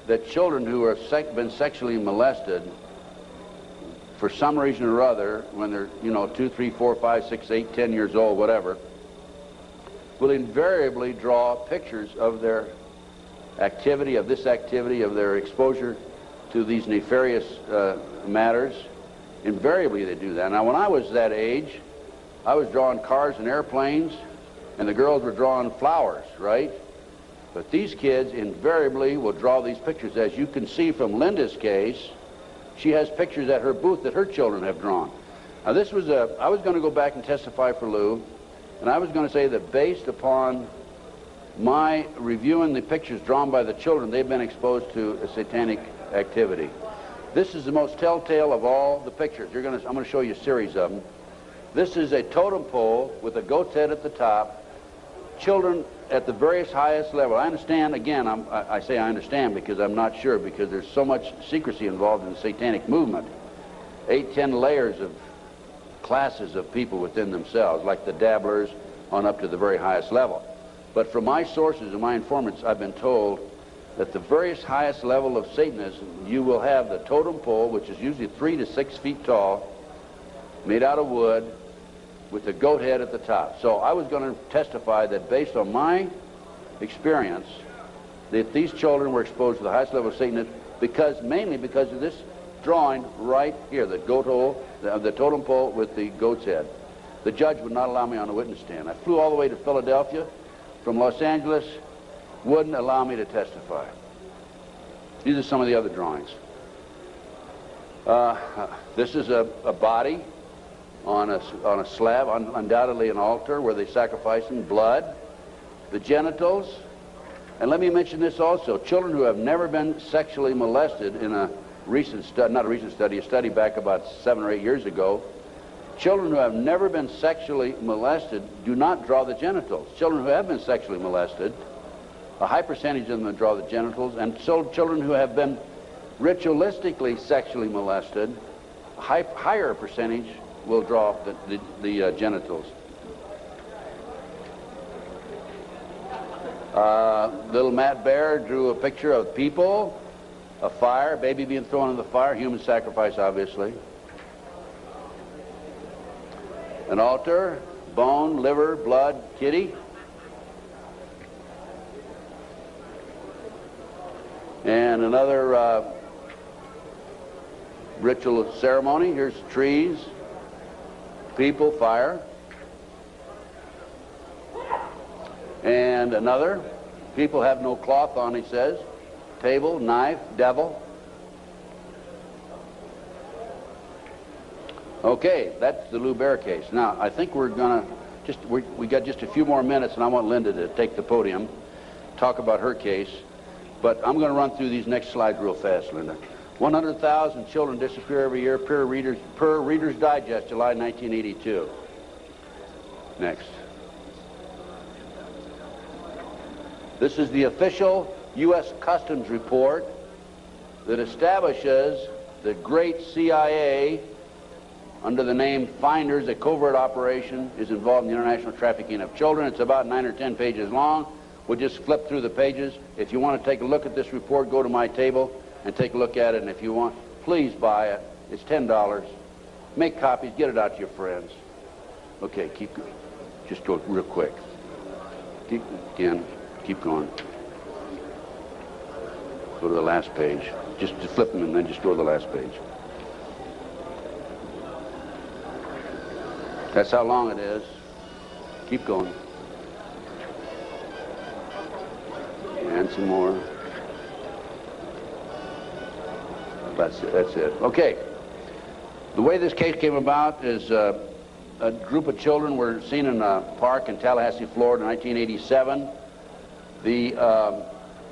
that children who have been sexually molested for some reason or other, when they're, 2, 3, 4, 5, 6, 8, 10 years old, whatever, will invariably draw pictures of their activity, of their exposure to these nefarious matters. Invariably they do that. Now, when I was that age, I was drawing cars and airplanes, and the girls were drawing flowers, right? But these kids invariably will draw these pictures. As you can see from Linda's case, she has pictures at her booth that her children have drawn. Now, I was going to go back and testify for Lou, and I was going to say that based upon my reviewing the pictures drawn by the children, they've been exposed to a satanic activity. This is the most telltale of all the pictures. I'm going to show you a series of them. This is a totem pole with a goat's head at the top, children at the various highest level. I understand, again, I say I understand because I'm not sure, because there's so much secrecy involved in the satanic movement. 8, 10 layers of classes of people within themselves, like the dabblers on up to the very highest level. But from my sources and my informants, I've been told that the various highest level of Satanism, you will have the totem pole, which is usually 3 to 6 feet tall, made out of wood, with the goat head at the top. So I was going to testify that based on my experience, that these children were exposed to the highest level of Satanism mainly because of this drawing right here, the goat hole, the totem pole with the goat's head. The judge would not allow me on the witness stand. I flew all the way to Philadelphia from Los Angeles, wouldn't allow me to testify. These are some of the other drawings. This is a body on a slab, undoubtedly an altar where they sacrificing blood, the genitals. And let me mention this also. Children who have never been sexually molested in a recent study, not a recent study, a study back about 7 or 8 years ago, children who have never been sexually molested do not draw the genitals. Children who have been sexually molested, a high percentage of them draw the genitals, and so children who have been ritualistically sexually molested, a higher percentage will draw the genitals. Little Matt Bear drew a picture of people, a fire, baby being thrown in the fire, human sacrifice, obviously. An altar, bone, liver, blood, kitty. And another ritual ceremony. Here's trees, people, fire. And another, people have no cloth on, he says. Table, knife, devil. Okay, that's the Lou Bear case. Now, I think we're gonna we got just a few more minutes, and I want Linda to take the podium, talk about her case. But I'm going to run through these next slides real fast, Linda. 100,000 children disappear every year per Reader's Digest, July 1982. Next. This is the official U.S. Customs report that establishes the great CIA, under the name Finders, a covert operation, is involved in the international trafficking of children. It's about 9 or 10 pages long. We'll just flip through the pages. If you want to take a look at this report, go to my table and take a look at it. And if you want, please buy it. It's $10. Make copies. Get it out to your friends. Okay, keep going. Just go real quick. Keep going. Go to the last page. Just flip them and then just go to the last page. That's how long it is. Keep going. And some more. That's it. Okay. The way this case came about is a group of children were seen in a park in Tallahassee, Florida in 1987. The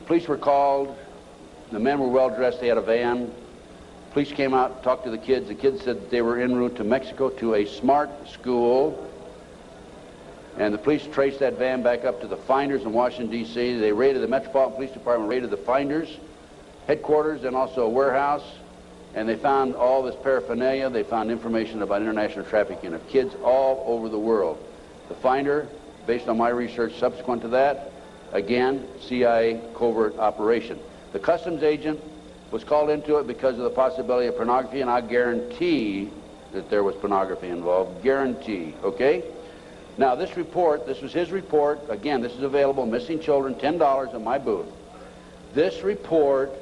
police were called. The men were well dressed. They had a van. Police came out, talked to the kids. The kids said that they were en route to Mexico to a smart school. And the police traced that van back up to the Finders in Washington, D.C. They raided the Metropolitan Police Department, raided the Finders headquarters and also a warehouse. And they found all this paraphernalia. They found information about international trafficking of kids all over the world. The Finder, based on my research subsequent to that, again, CIA covert operation. The customs agent was called into it because of the possibility of pornography, and I guarantee that there was pornography involved. Guarantee, okay? Now, this report, this was his report. Again, this is available, Missing Children, $10 in my booth. This report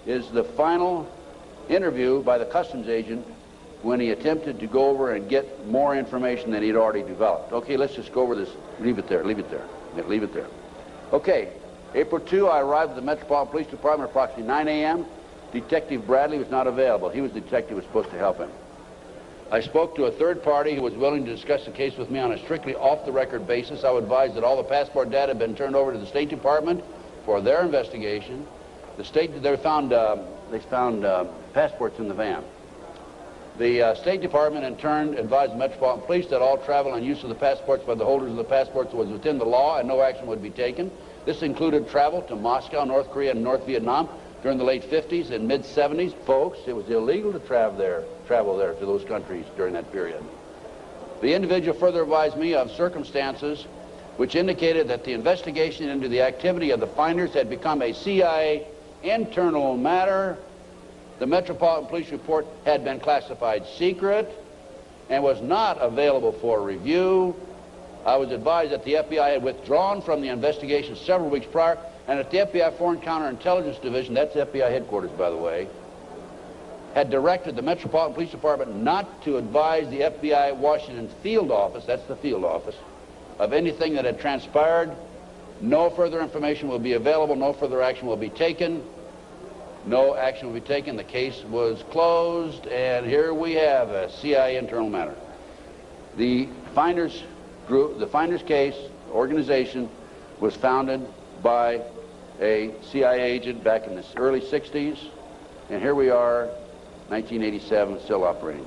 is the final interview by the customs agent when he attempted to go over and get more information than he'd already developed. Okay, let's just go over this. Leave it there, leave it there. Yeah, leave it there. Okay. April 2, I arrived at the Metropolitan Police Department at approximately 9 a.m. Detective Bradley was not available. He was the detective who was supposed to help him. I spoke to a third party who was willing to discuss the case with me on a strictly off-the-record basis. I would advise that all the passport data had been turned over to the State Department for their investigation. They found passports in the van. The State Department, in turn, advised the Metropolitan Police that all travel and use of the passports by the holders of the passports was within the law and no action would be taken. This included travel to Moscow, North Korea, and North Vietnam during the late 50s and mid-70s. Folks, it was illegal to travel there to those countries during that period. The individual further advised me of circumstances which indicated that the investigation into the activity of the Finders had become a CIA internal matter. The Metropolitan Police report had been classified secret and was not available for review. I was advised that the FBI had withdrawn from the investigation several weeks prior, and that the FBI Foreign Counterintelligence Division, that's FBI headquarters, by the way, had directed the Metropolitan Police Department not to advise the FBI Washington field office, that's the field office, of anything that had transpired. No further information will be available, no further action will be taken. No action will be taken. The case was closed, and here we have a CIA internal matter. The Finders group, the Finders case organization was founded by a CIA agent back in the early 60s, and here we are, 1987, still operating.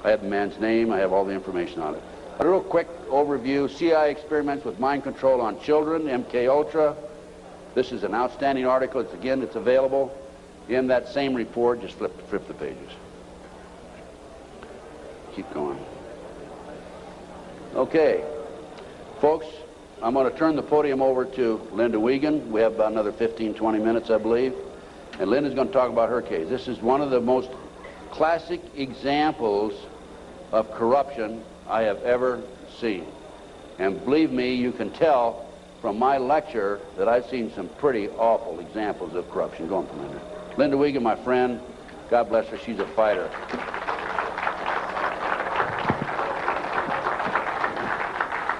I have the man's name, I have all the information on it. A real quick overview: CIA experiments with mind control on children, MK Ultra. This is an outstanding article. It's available in that same report. Just flip the pages. Keep going. Okay, folks, I'm going to turn the podium over to Linda Wiegand. We have about another 15-20 minutes, I believe, and Linda's going to talk about her case. This is one of the most classic examples of corruption I have ever seen, and believe me, you can tell from my lecture that I've seen some pretty awful examples of corruption. Go on, Linda. Linda Wiegand, my friend, God bless her. She's a fighter.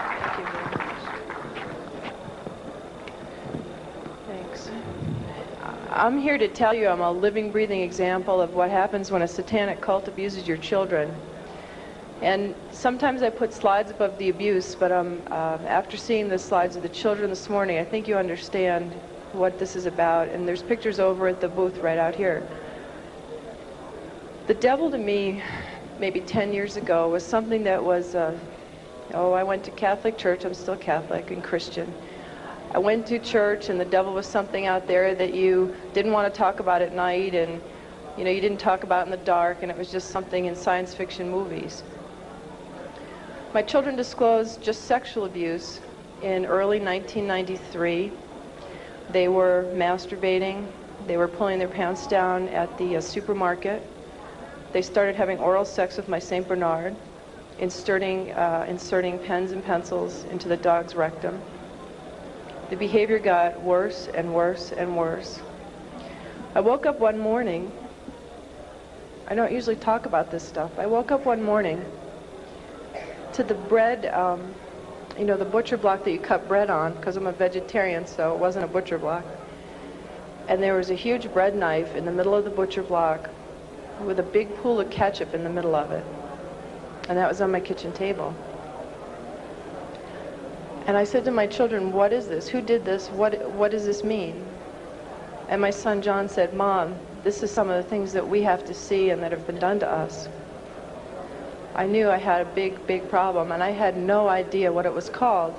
Thank you very much. Thanks. I'm here to tell you I'm a living, breathing example of what happens when a satanic cult abuses your children. And sometimes I put slides above the abuse, but after seeing the slides of the children this morning, I think you understand what this is about. And there's pictures over at the booth right out here. The devil to me, maybe 10 years ago, was something that was, I went to Catholic church. I'm still Catholic and Christian. I went to church, and the devil was something out there that you didn't want to talk about at night, and you didn't talk about in the dark, and it was just something in science fiction movies. My children disclosed just sexual abuse in early 1993. They were masturbating. They were pulling their pants down at the supermarket. They started having oral sex with my St. Bernard, inserting pens and pencils into the dog's rectum. The behavior got worse and worse and worse. I woke up one morning. I don't usually talk about this stuff. I woke up one morning to the bread, the butcher block that you cut bread on, because I'm a vegetarian, so it wasn't a butcher block. And there was a huge bread knife in the middle of the butcher block with a big pool of ketchup in the middle of it. And that was on my kitchen table. And I said to my children, what is this? Who did this? What does this mean? And my son John said, Mom, this is some of the things that we have to see and that have been done to us. I knew I had a big, big problem, and I had no idea what it was called.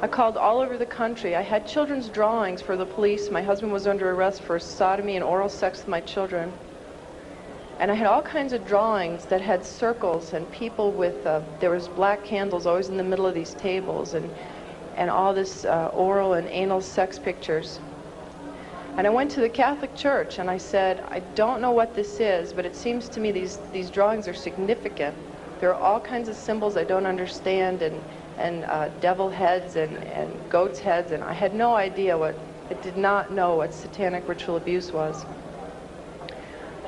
I called all over the country. I had children's drawings for the police. My husband was under arrest for sodomy and oral sex with my children. And I had all kinds of drawings that had circles and people with, there was black candles always in the middle of these tables, and all this oral and anal sex pictures. And I went to the Catholic Church and I said, I don't know what this is, but it seems to me these drawings are significant. There are all kinds of symbols I don't understand, and devil heads and goats heads, and I had no idea I did not know what satanic ritual abuse was.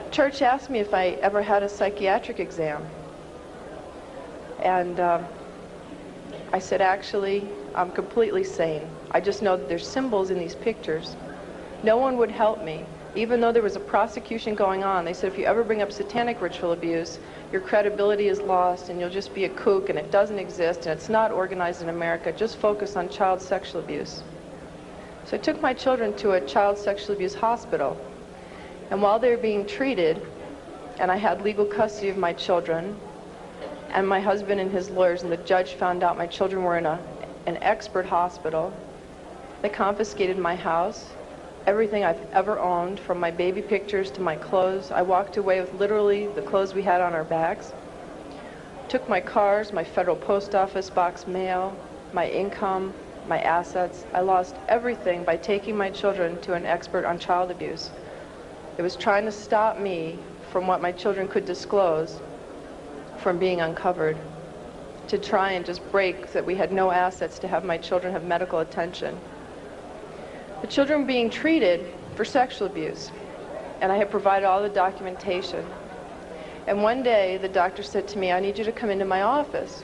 Church asked me if I ever had a psychiatric exam. And I said, actually, I'm completely sane. I just know that there's symbols in these pictures. No one would help me. Even though there was a prosecution going on, they said if you ever bring up satanic ritual abuse, your credibility is lost and you'll just be a kook and it doesn't exist and it's not organized in America. Just focus on child sexual abuse. So I took my children to a child sexual abuse hospital. And while they were being treated, and I had legal custody of my children, and my husband and his lawyers and the judge found out my children were in an expert hospital, they confiscated my house, everything I've ever owned, from my baby pictures to my clothes. I walked away with literally the clothes we had on our backs. Took my cars, my federal post office box mail, my income, my assets. I lost everything by taking my children to an expert on child abuse. It was trying to stop me from what my children could disclose from being uncovered, to try and just break that we had no assets to have my children have medical attention. The children were being treated for sexual abuse, and I had provided all the documentation. And one day the doctor said to me, I need you to come into my office.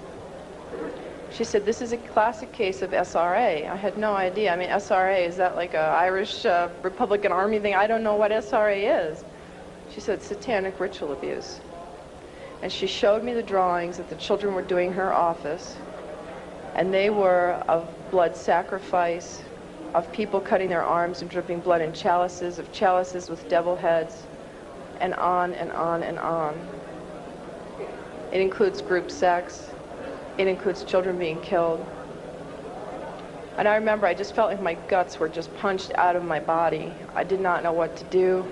She said, this is a classic case of SRA. I had no idea. I mean, SRA, is that like an Irish Republican Army thing? I don't know what SRA is. She said, satanic ritual abuse. And she showed me the drawings that the children were doing in her office, and they were of blood sacrifice, of people cutting their arms and dripping blood in chalices, of chalices with devil heads, and on and on and on. It includes group sex. It includes children being killed. And I remember I just felt like my guts were just punched out of my body. I did not know what to do.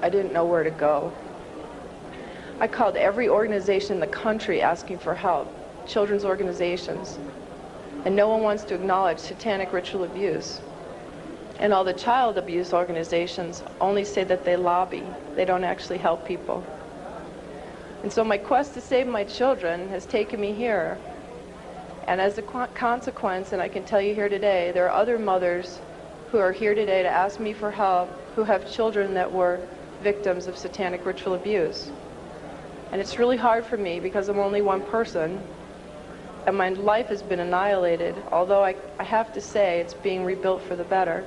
I didn't know where to go. I called every organization in the country asking for help, children's organizations. And no one wants to acknowledge satanic ritual abuse. And all the child abuse organizations only say that they lobby. They don't actually help people. And so my quest to save my children has taken me here. And as a consequence, and I can tell you here today, there are other mothers who are here today to ask me for help, who have children that were victims of satanic ritual abuse. And it's really hard for me because I'm only one person, and my life has been annihilated, although I have to say it's being rebuilt for the better.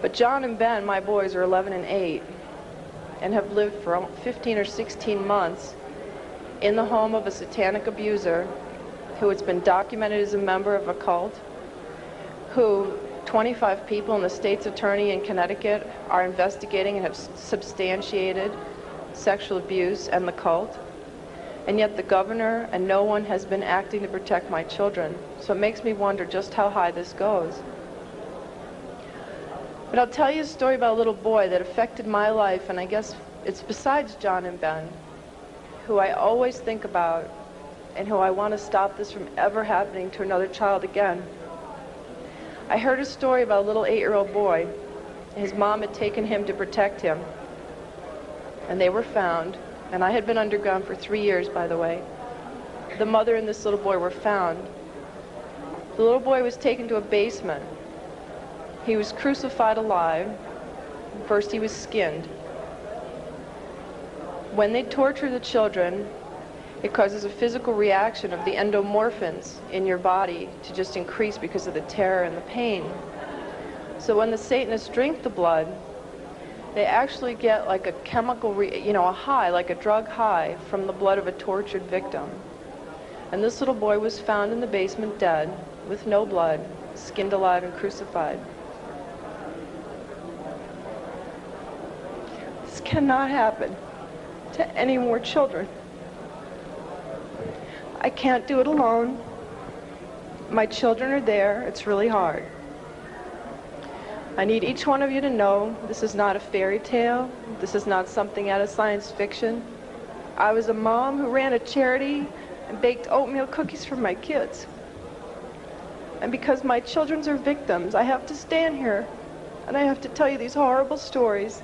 But John and Ben, my boys, are 11 and 8, and have lived for 15 or 16 months in the home of a satanic abuser who has been documented as a member of a cult, who 25 people and the state's attorney in Connecticut are investigating and have substantiated sexual abuse and the cult. And yet the governor and no one has been acting to protect my children. So it makes me wonder just how high this goes. But I'll tell you a story about a little boy that affected my life, and I guess it's besides John and Ben, who I always think about and who I want to stop this from ever happening to another child again. I heard a story about a little 8-year-old boy. His mom had taken him to protect him, and they were found. And I had been underground for 3 years, by the way. The mother and this little boy were found. The little boy was taken to a basement. He was crucified alive. First he was skinned. When they torture the children, it causes a physical reaction of the endomorphins in your body to just increase because of the terror and the pain. So when the Satanists drink the blood, they actually get like a chemical, a high, like a drug high from the blood of a tortured victim. And this little boy was found in the basement dead, with no blood, skinned alive and crucified. This cannot happen to any more children. I can't do it alone. My children are there. It's really hard. I need each one of you to know this is not a fairy tale. This is not something out of science fiction. I was a mom who ran a charity and baked oatmeal cookies for my kids. And because my children are victims, I have to stand here and I have to tell you these horrible stories.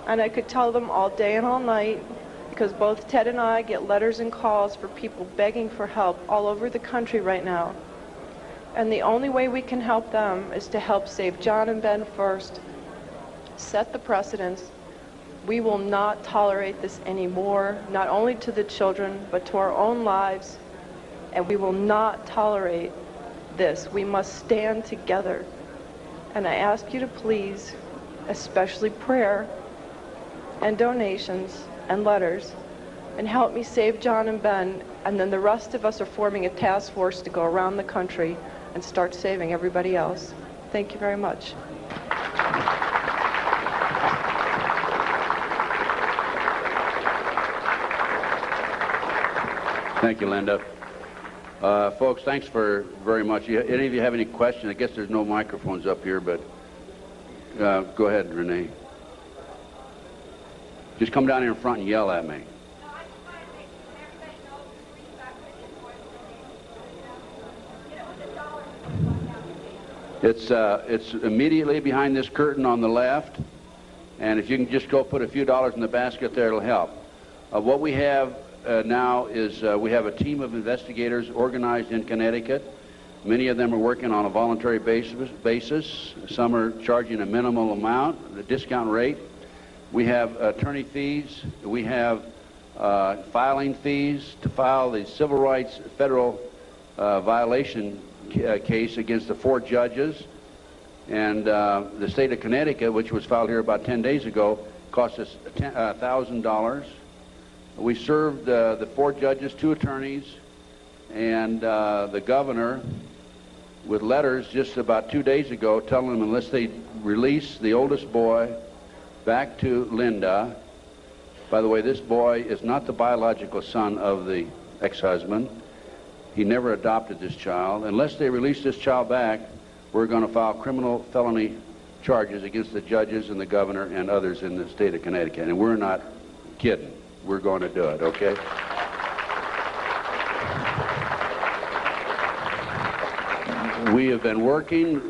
And I could tell them all day and all night, because both Ted and I get letters and calls for people begging for help all over the country right now. And the only way we can help them is to help save John and Ben first, set the precedents. We will not tolerate this anymore, not only to the children, but to our own lives. And we will not tolerate this. We must stand together. And I ask you to please, especially prayer and donations and letters, and help me save John and Ben. And then the rest of us are forming a task force to go around the country and start saving everybody else. Thank you very much. Thank you, Linda. Folks, thanks very much. Any of you have any questions? I guess there's no microphones up here, but go ahead, Renee. Just come down here in front and yell at me. It's immediately behind this curtain on the left, and if you can just go put a few dollars in the basket there, it'll help. What we have now is we have a team of investigators organized in Connecticut. Many of them are working on a voluntary basis. Some are charging a minimal amount, the discount rate. We have attorney fees. We have filing fees to file the civil rights federal violation case against the 4 judges. And the state of Connecticut, which was filed here about 10 days ago, cost us $1,000. We served the 4 judges, 2 attorneys, and the governor with letters just about 2 days ago telling them unless they release the oldest boy back to Linda. By the way, this boy is not the biological son of the ex-husband. He never adopted this child. Unless they release this child back, we're going to file criminal felony charges against the judges and the governor and others in the state of Connecticut. And we're not kidding. We're going to do it, okay? We have been working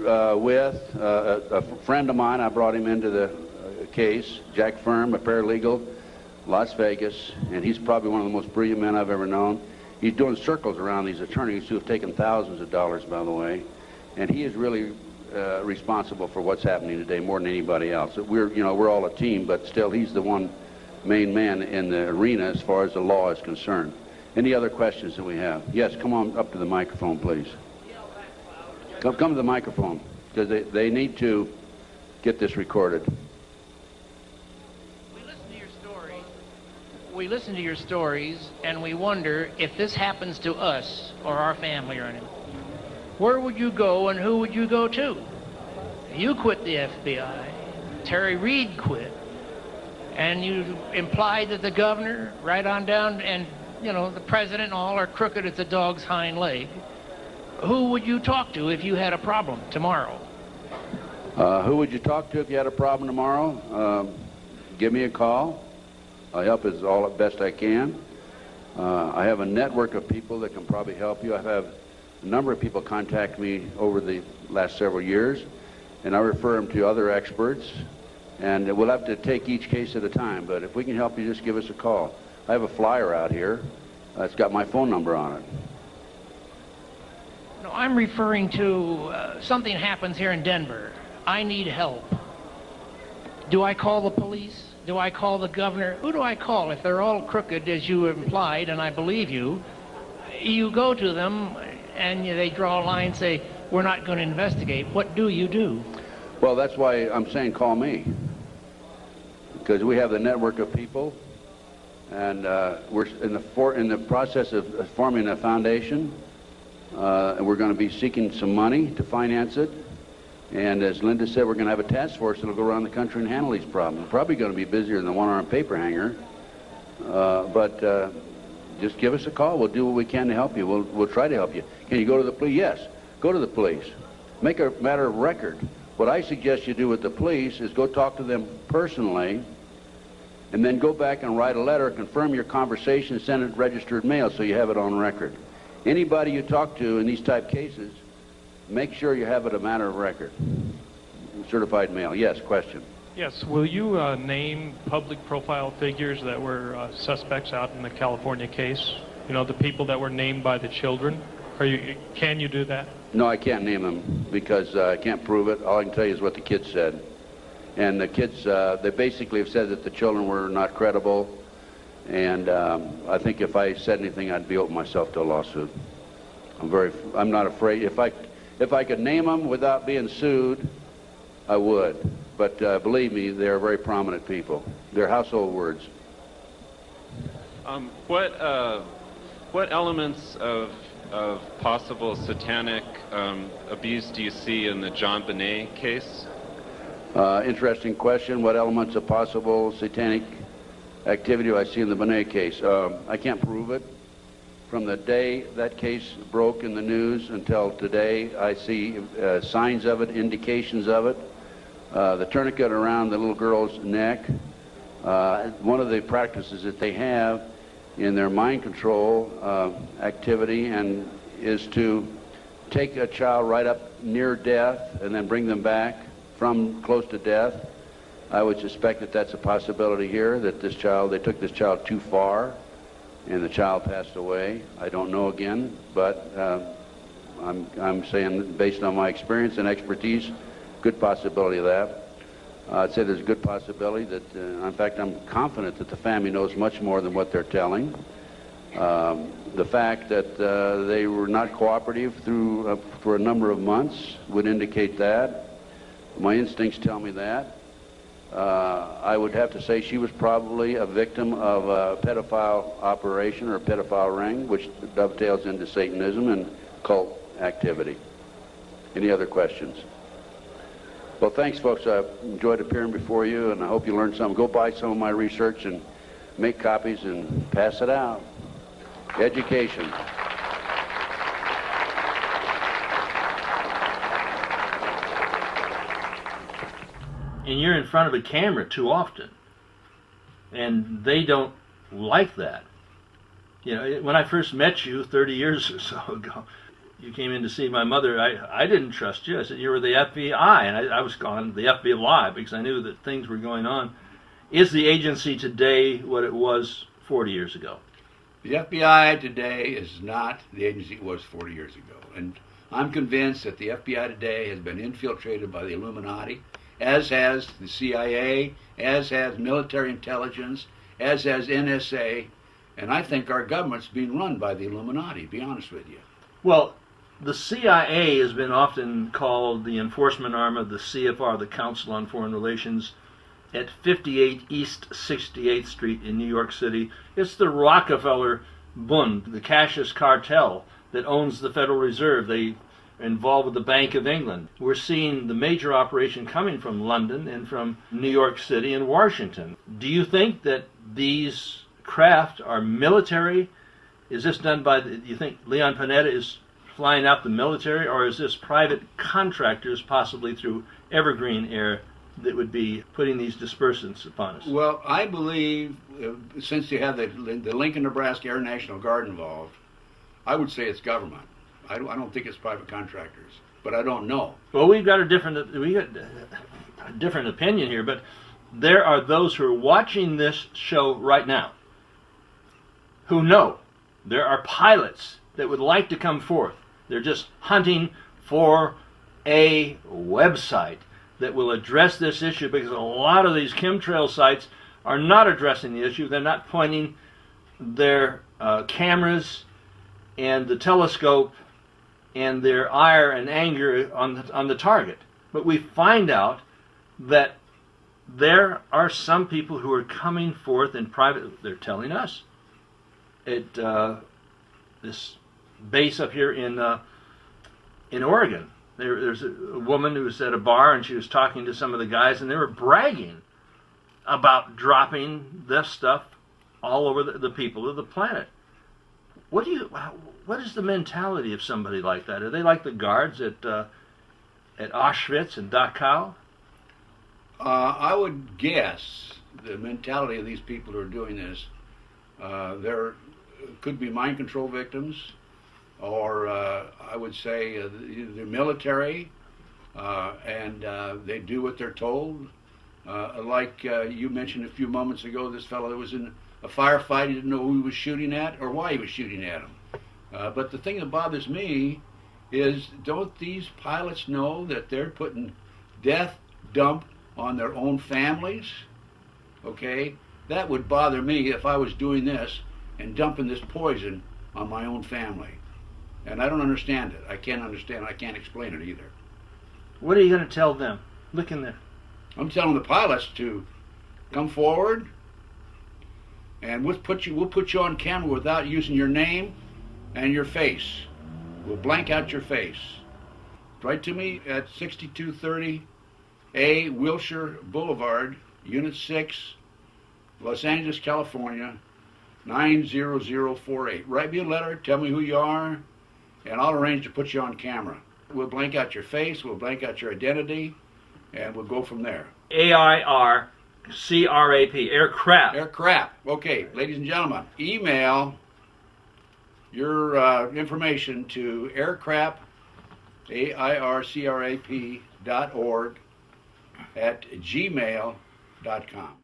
with a friend of mine. I brought him into the case, Jack Firm, a paralegal, Las Vegas, and he's probably one of the most brilliant men I've ever known. He's doing circles around these attorneys who have taken thousands of dollars, by the way, and he is really responsible for what's happening today more than anybody else. We're all a team, but still he's the one main man in the arena as far as the law is concerned. Any other questions that we have? Yes, come on up to the microphone, please. Come to the microphone, because they need to get this recorded. We listen to your stories, and we wonder if this happens to us or our family or anything. Where would you go, and who would you go to? You quit the FBI. Terry Reid quit. And you implied that the governor, right on down, and, the president and all are crooked as a dog's hind leg. Who would you talk to if you had a problem tomorrow? Who would you talk to if you had a problem tomorrow? Give me a call. I'll help as best I can. I have a network of people that can probably help you. I've had a number of people contact me over the last several years, and I refer them to other experts, and we'll have to take each case at a time, but if we can help you, just give us a call. I have a flyer out here. It's got my phone number on it. No, I'm referring to something happens here in Denver. I need help. Do I call the police? Do I call the governor? Who do I call? If they're all crooked, as you implied, and I believe you, you go to them and they draw a line and say, we're not going to investigate. What do you do? Well, that's why I'm saying call me. Because we have the network of people, and we're in the process of forming a foundation, and we're going to be seeking some money to finance it. And as Linda said, we're going to have a task force that will go around the country and handle these problems. We're probably going to be busier than the one-armed paper hanger, but just give us a call. We'll do what we can to help you. We'll try to help you. Can you go to the police? Yes, go to the police. Make a matter of record. What I suggest you do with the police is go talk to them personally, and then go back and write a letter, confirm your conversation, send it registered mail so you have it on record. Anybody you talk to in these type cases, make sure you have it a matter of record. Certified mail. Yes, question. Yes, will you name public profile figures that were suspects out in the California case? The people that were named by the children? Can you do that? No, I can't name them because I can't prove it. All I can tell you is what the kids said. And the kids, they basically have said that the children were not credible. And I think if I said anything, I'd be open myself to a lawsuit. I'm not afraid. If I could name them without being sued, I would. But believe me, they're very prominent people. They're household words. What elements of possible satanic abuse do you see in the John Bonet case? Interesting question. What elements of possible satanic activity do I see in the Bonet case? I can't prove it. From the day that case broke in the news until today, I see signs of it, indications of it. The tourniquet around the little girl's neck. One of the practices that they have in their mind control activity is to take a child right up near death and then bring them back from close to death. I would suspect that that's a possibility here, that they took this child too far and the child passed away. I don't know again, but I'm saying based on my experience and expertise, good possibility of that. I'd say there's a good possibility that, in fact, I'm confident that the family knows much more than what they're telling. The fact that they were not cooperative for a number of months would indicate that. My instincts tell me that. I would have to say she was probably a victim of a pedophile operation or a pedophile ring, which dovetails into Satanism and cult activity. Any other questions? Well, thanks, folks. I enjoyed appearing before you, and I hope you learned something. Go buy some of my research and make copies and pass it out. Education. And you're in front of a camera too often, and they don't like that. When I first met you 30 years or so ago, you came in to see my mother. I didn't trust you. I said you were the FBI, and I was calling the FBI because I knew that things were going on. Is the agency today what it was 40 years ago? The FBI today is not the agency it was 40 years ago. And I'm convinced that the FBI today has been infiltrated by the Illuminati, as has the CIA, as has military intelligence, as has NSA, and I think our government's being run by the Illuminati, to be honest with you. Well, the CIA has been often called the enforcement arm of the CFR, the Council on Foreign Relations, at 58 East 68th Street in New York City. It's the Rockefeller Bund, the Cassius cartel that owns the Federal Reserve. They are involved with the Bank of England. We're seeing the major operation coming from London and from New York City and Washington. Do you think that these craft are military? Is this done by, do you think Leon Panetta is flying out the military, or is this private contractors, possibly through Evergreen Air, that would be putting these dispersants upon us? Well, I believe, since you have the Lincoln, Nebraska Air National Guard involved, I would say it's government. I don't think it's private contractors, but I don't know. Well, we got a different opinion here, but there are those who are watching this show right now who know there are pilots that would like to come forth. They're just hunting for a website that will address this issue, because a lot of these chemtrail sites are not addressing the issue. They're not pointing their cameras and the telescope and their ire and anger on the target. But we find out that there are some people who are coming forth in private. They're telling us at this base up here in Oregon. There's a woman who was at a bar, and she was talking to some of the guys, and they were bragging about dropping this stuff all over the people of the planet. What is the mentality of somebody like that? Are they like the guards at Auschwitz and Dachau? I would guess the mentality of these people who are doing this, there could be mind control victims, or I would say the military, and they do what they're told. Like you mentioned a few moments ago, this fellow that was in a firefight, he didn't know who he was shooting at or why he was shooting at him. But the thing that bothers me is, don't these pilots know that they're putting death dump on their own families? Okay? That would bother me if I was doing this and dumping this poison on my own family. And I don't understand it. I can't understand it. I can't explain it either. What are you going to tell them? Look in there. I'm telling the pilots to come forward, and we'll put you on camera without using your name and your face. We'll blank out your face. Write to me at 6230A Wilshire Boulevard, Unit 6, Los Angeles, California, 90048. Write me a letter, tell me who you are, and I'll arrange to put you on camera. We'll blank out your face, we'll blank out your identity, and we'll go from there. AIRCRAP, aircraft. Aircraft. Okay, ladies and gentlemen, email your information to aircraft, AIRCRAP.org at gmail.com.